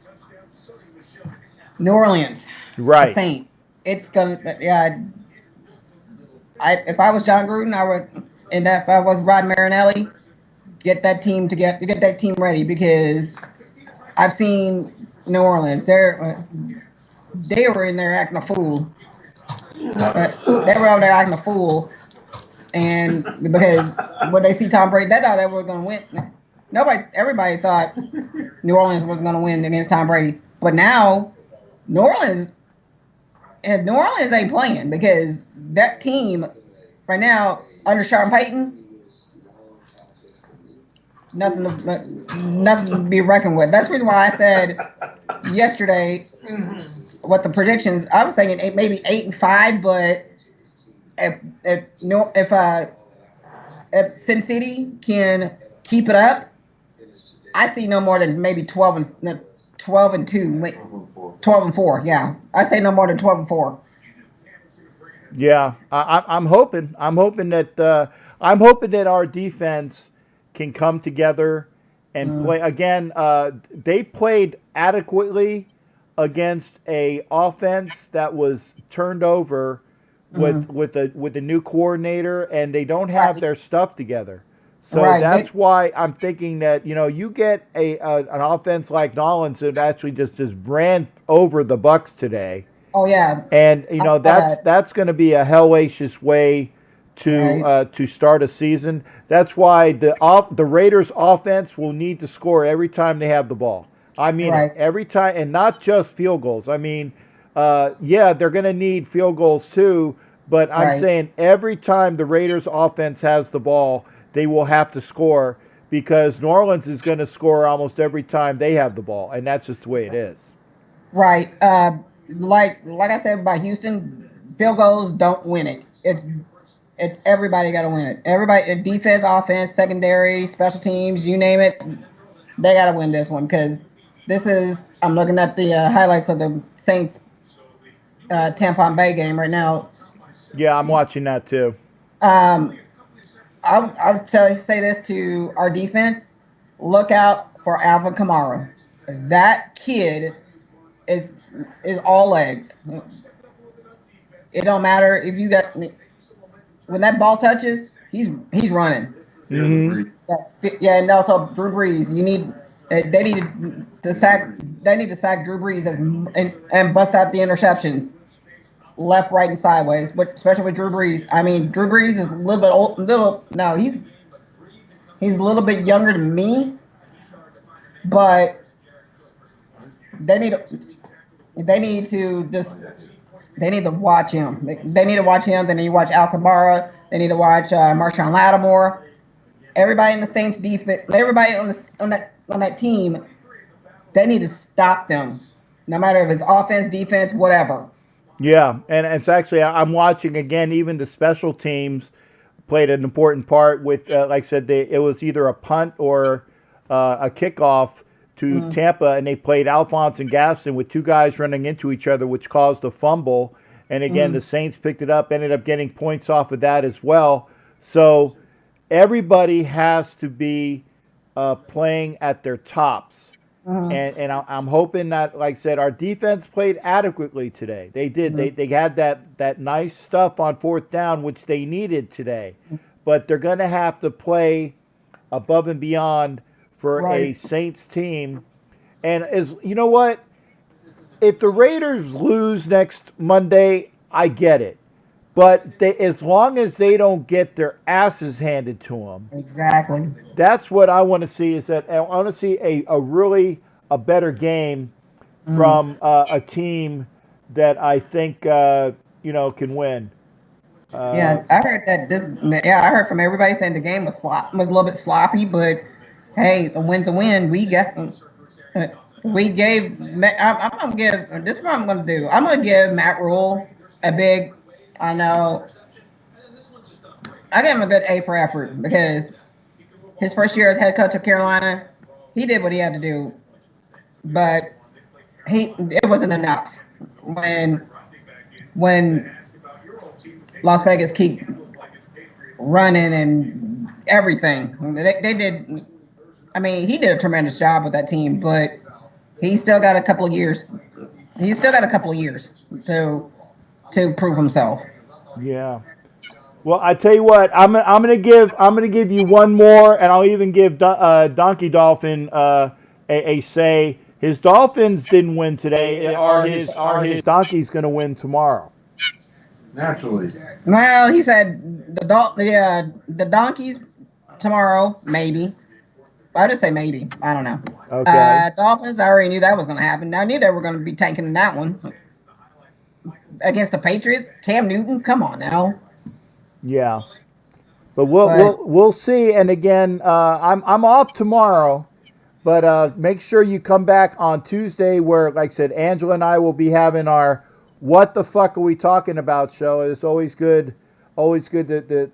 New Orleans, Right. the Saints. It's gonna. If I was John Gruden, I would, and if I was Rod Marinelli, get that team ready because I've seen New Orleans. They were in there acting a fool. They were over there acting a fool. And because when they see Tom Brady, they thought they were going to win. Everybody thought New Orleans was going to win against Tom Brady. But now, New Orleans ain't playing because that team right now under Sean Payton, nothing to be reckoned with. That's the reason why I said yesterday what the predictions. I was thinking maybe 8-5, but if Sin City can keep it up, I see no more than maybe 12-2, 12-4. Yeah, I say no more than 12-4. Yeah, I'm hoping that our defense can come together and play again. They played adequately against a offense that was turned over with a new coordinator, and they don't have their stuff together. So that's why I'm thinking that you get an offense like Nollins that actually just ran over the Bucs today. Oh yeah, and that's going to be a hellacious way to start a season. That's why the Raiders' offense will need to score every time they have the ball. I mean, every time, and not just field goals. I mean, yeah, they're going to need field goals too. But I'm Right. saying every time the Raiders offense has the ball, they will have to score because New Orleans is going to score almost every time they have the ball, and that's just the way it is. Right. Like I said about Houston, field goals don't win it. It's everybody got to win it. Everybody, defense, offense, secondary, special teams, you name it, they got to win this one because this is. I'm looking at the highlights of the Saints Tampa Bay game right now. Yeah, I'm watching that too. I'll say this to our defense: look out for Alvin Kamara. That kid is all legs. It don't matter if you got when that ball touches, he's running. Mm-hmm. Yeah, and also Drew Brees. They need to sack Drew Brees and bust out the interceptions, left, right, and sideways. But especially with Drew Brees, I mean, Drew Brees is a little bit old. He's a little bit younger than me, but they need to watch him. They need to watch him. They need to watch Al Kamara. They need to watch Marshawn Lattimore. Everybody in the Saints defense, everybody on that team, they need to stop them, no matter if it's offense, defense, whatever. Yeah, and it's actually I'm watching again. Even the special teams played an important part with, like I said, it was either a punt or a kickoff to Tampa, and they played Alphonse and Gaston with two guys running into each other, which caused a fumble. And again, the Saints picked it up, ended up getting points off of that as well. So everybody has to be playing at their tops. And I'm hoping that, like I said, our defense played adequately today. They did. They had that nice stuff on fourth down, which they needed today. But they're going to have to play above and beyond for a Saints team. And you know what? If the Raiders lose next Monday, I get it. But as long as they don't get their asses handed to them, Exactly. that's what I want to see. Is that I want to see a better game from a team that I think can win. Yeah, I heard that I heard from everybody saying the game was a little bit sloppy, but hey, a win's a win. I'm gonna give. This is what I'm gonna do. I'm gonna give Matt Rule a big. I know. I give him a good A for effort because his first year as head coach of Carolina, he did what he had to do, but it wasn't enough when Las Vegas keep running and everything. They did. I mean, he did a tremendous job with that team, but he's still got a couple of years. He's still got a couple of years to prove himself. Yeah. Well, I tell you what, I'm gonna give you one more, and I'll even give Donkey Dolphin a say. His Dolphins didn't win today. Are his Donkey's gonna win tomorrow? Naturally. Well, he said the Donkeys tomorrow, maybe. I just say maybe. I don't know. Okay. Dolphins, I already knew that was going to happen. I knew they were going to be tanking that one against the Patriots. Cam Newton, come on now. Yeah, but we'll see. And again, I'm off tomorrow, but make sure you come back on Tuesday, where, like I said, Angela and I will be having our "What the fuck are we talking about?" show. It's always good to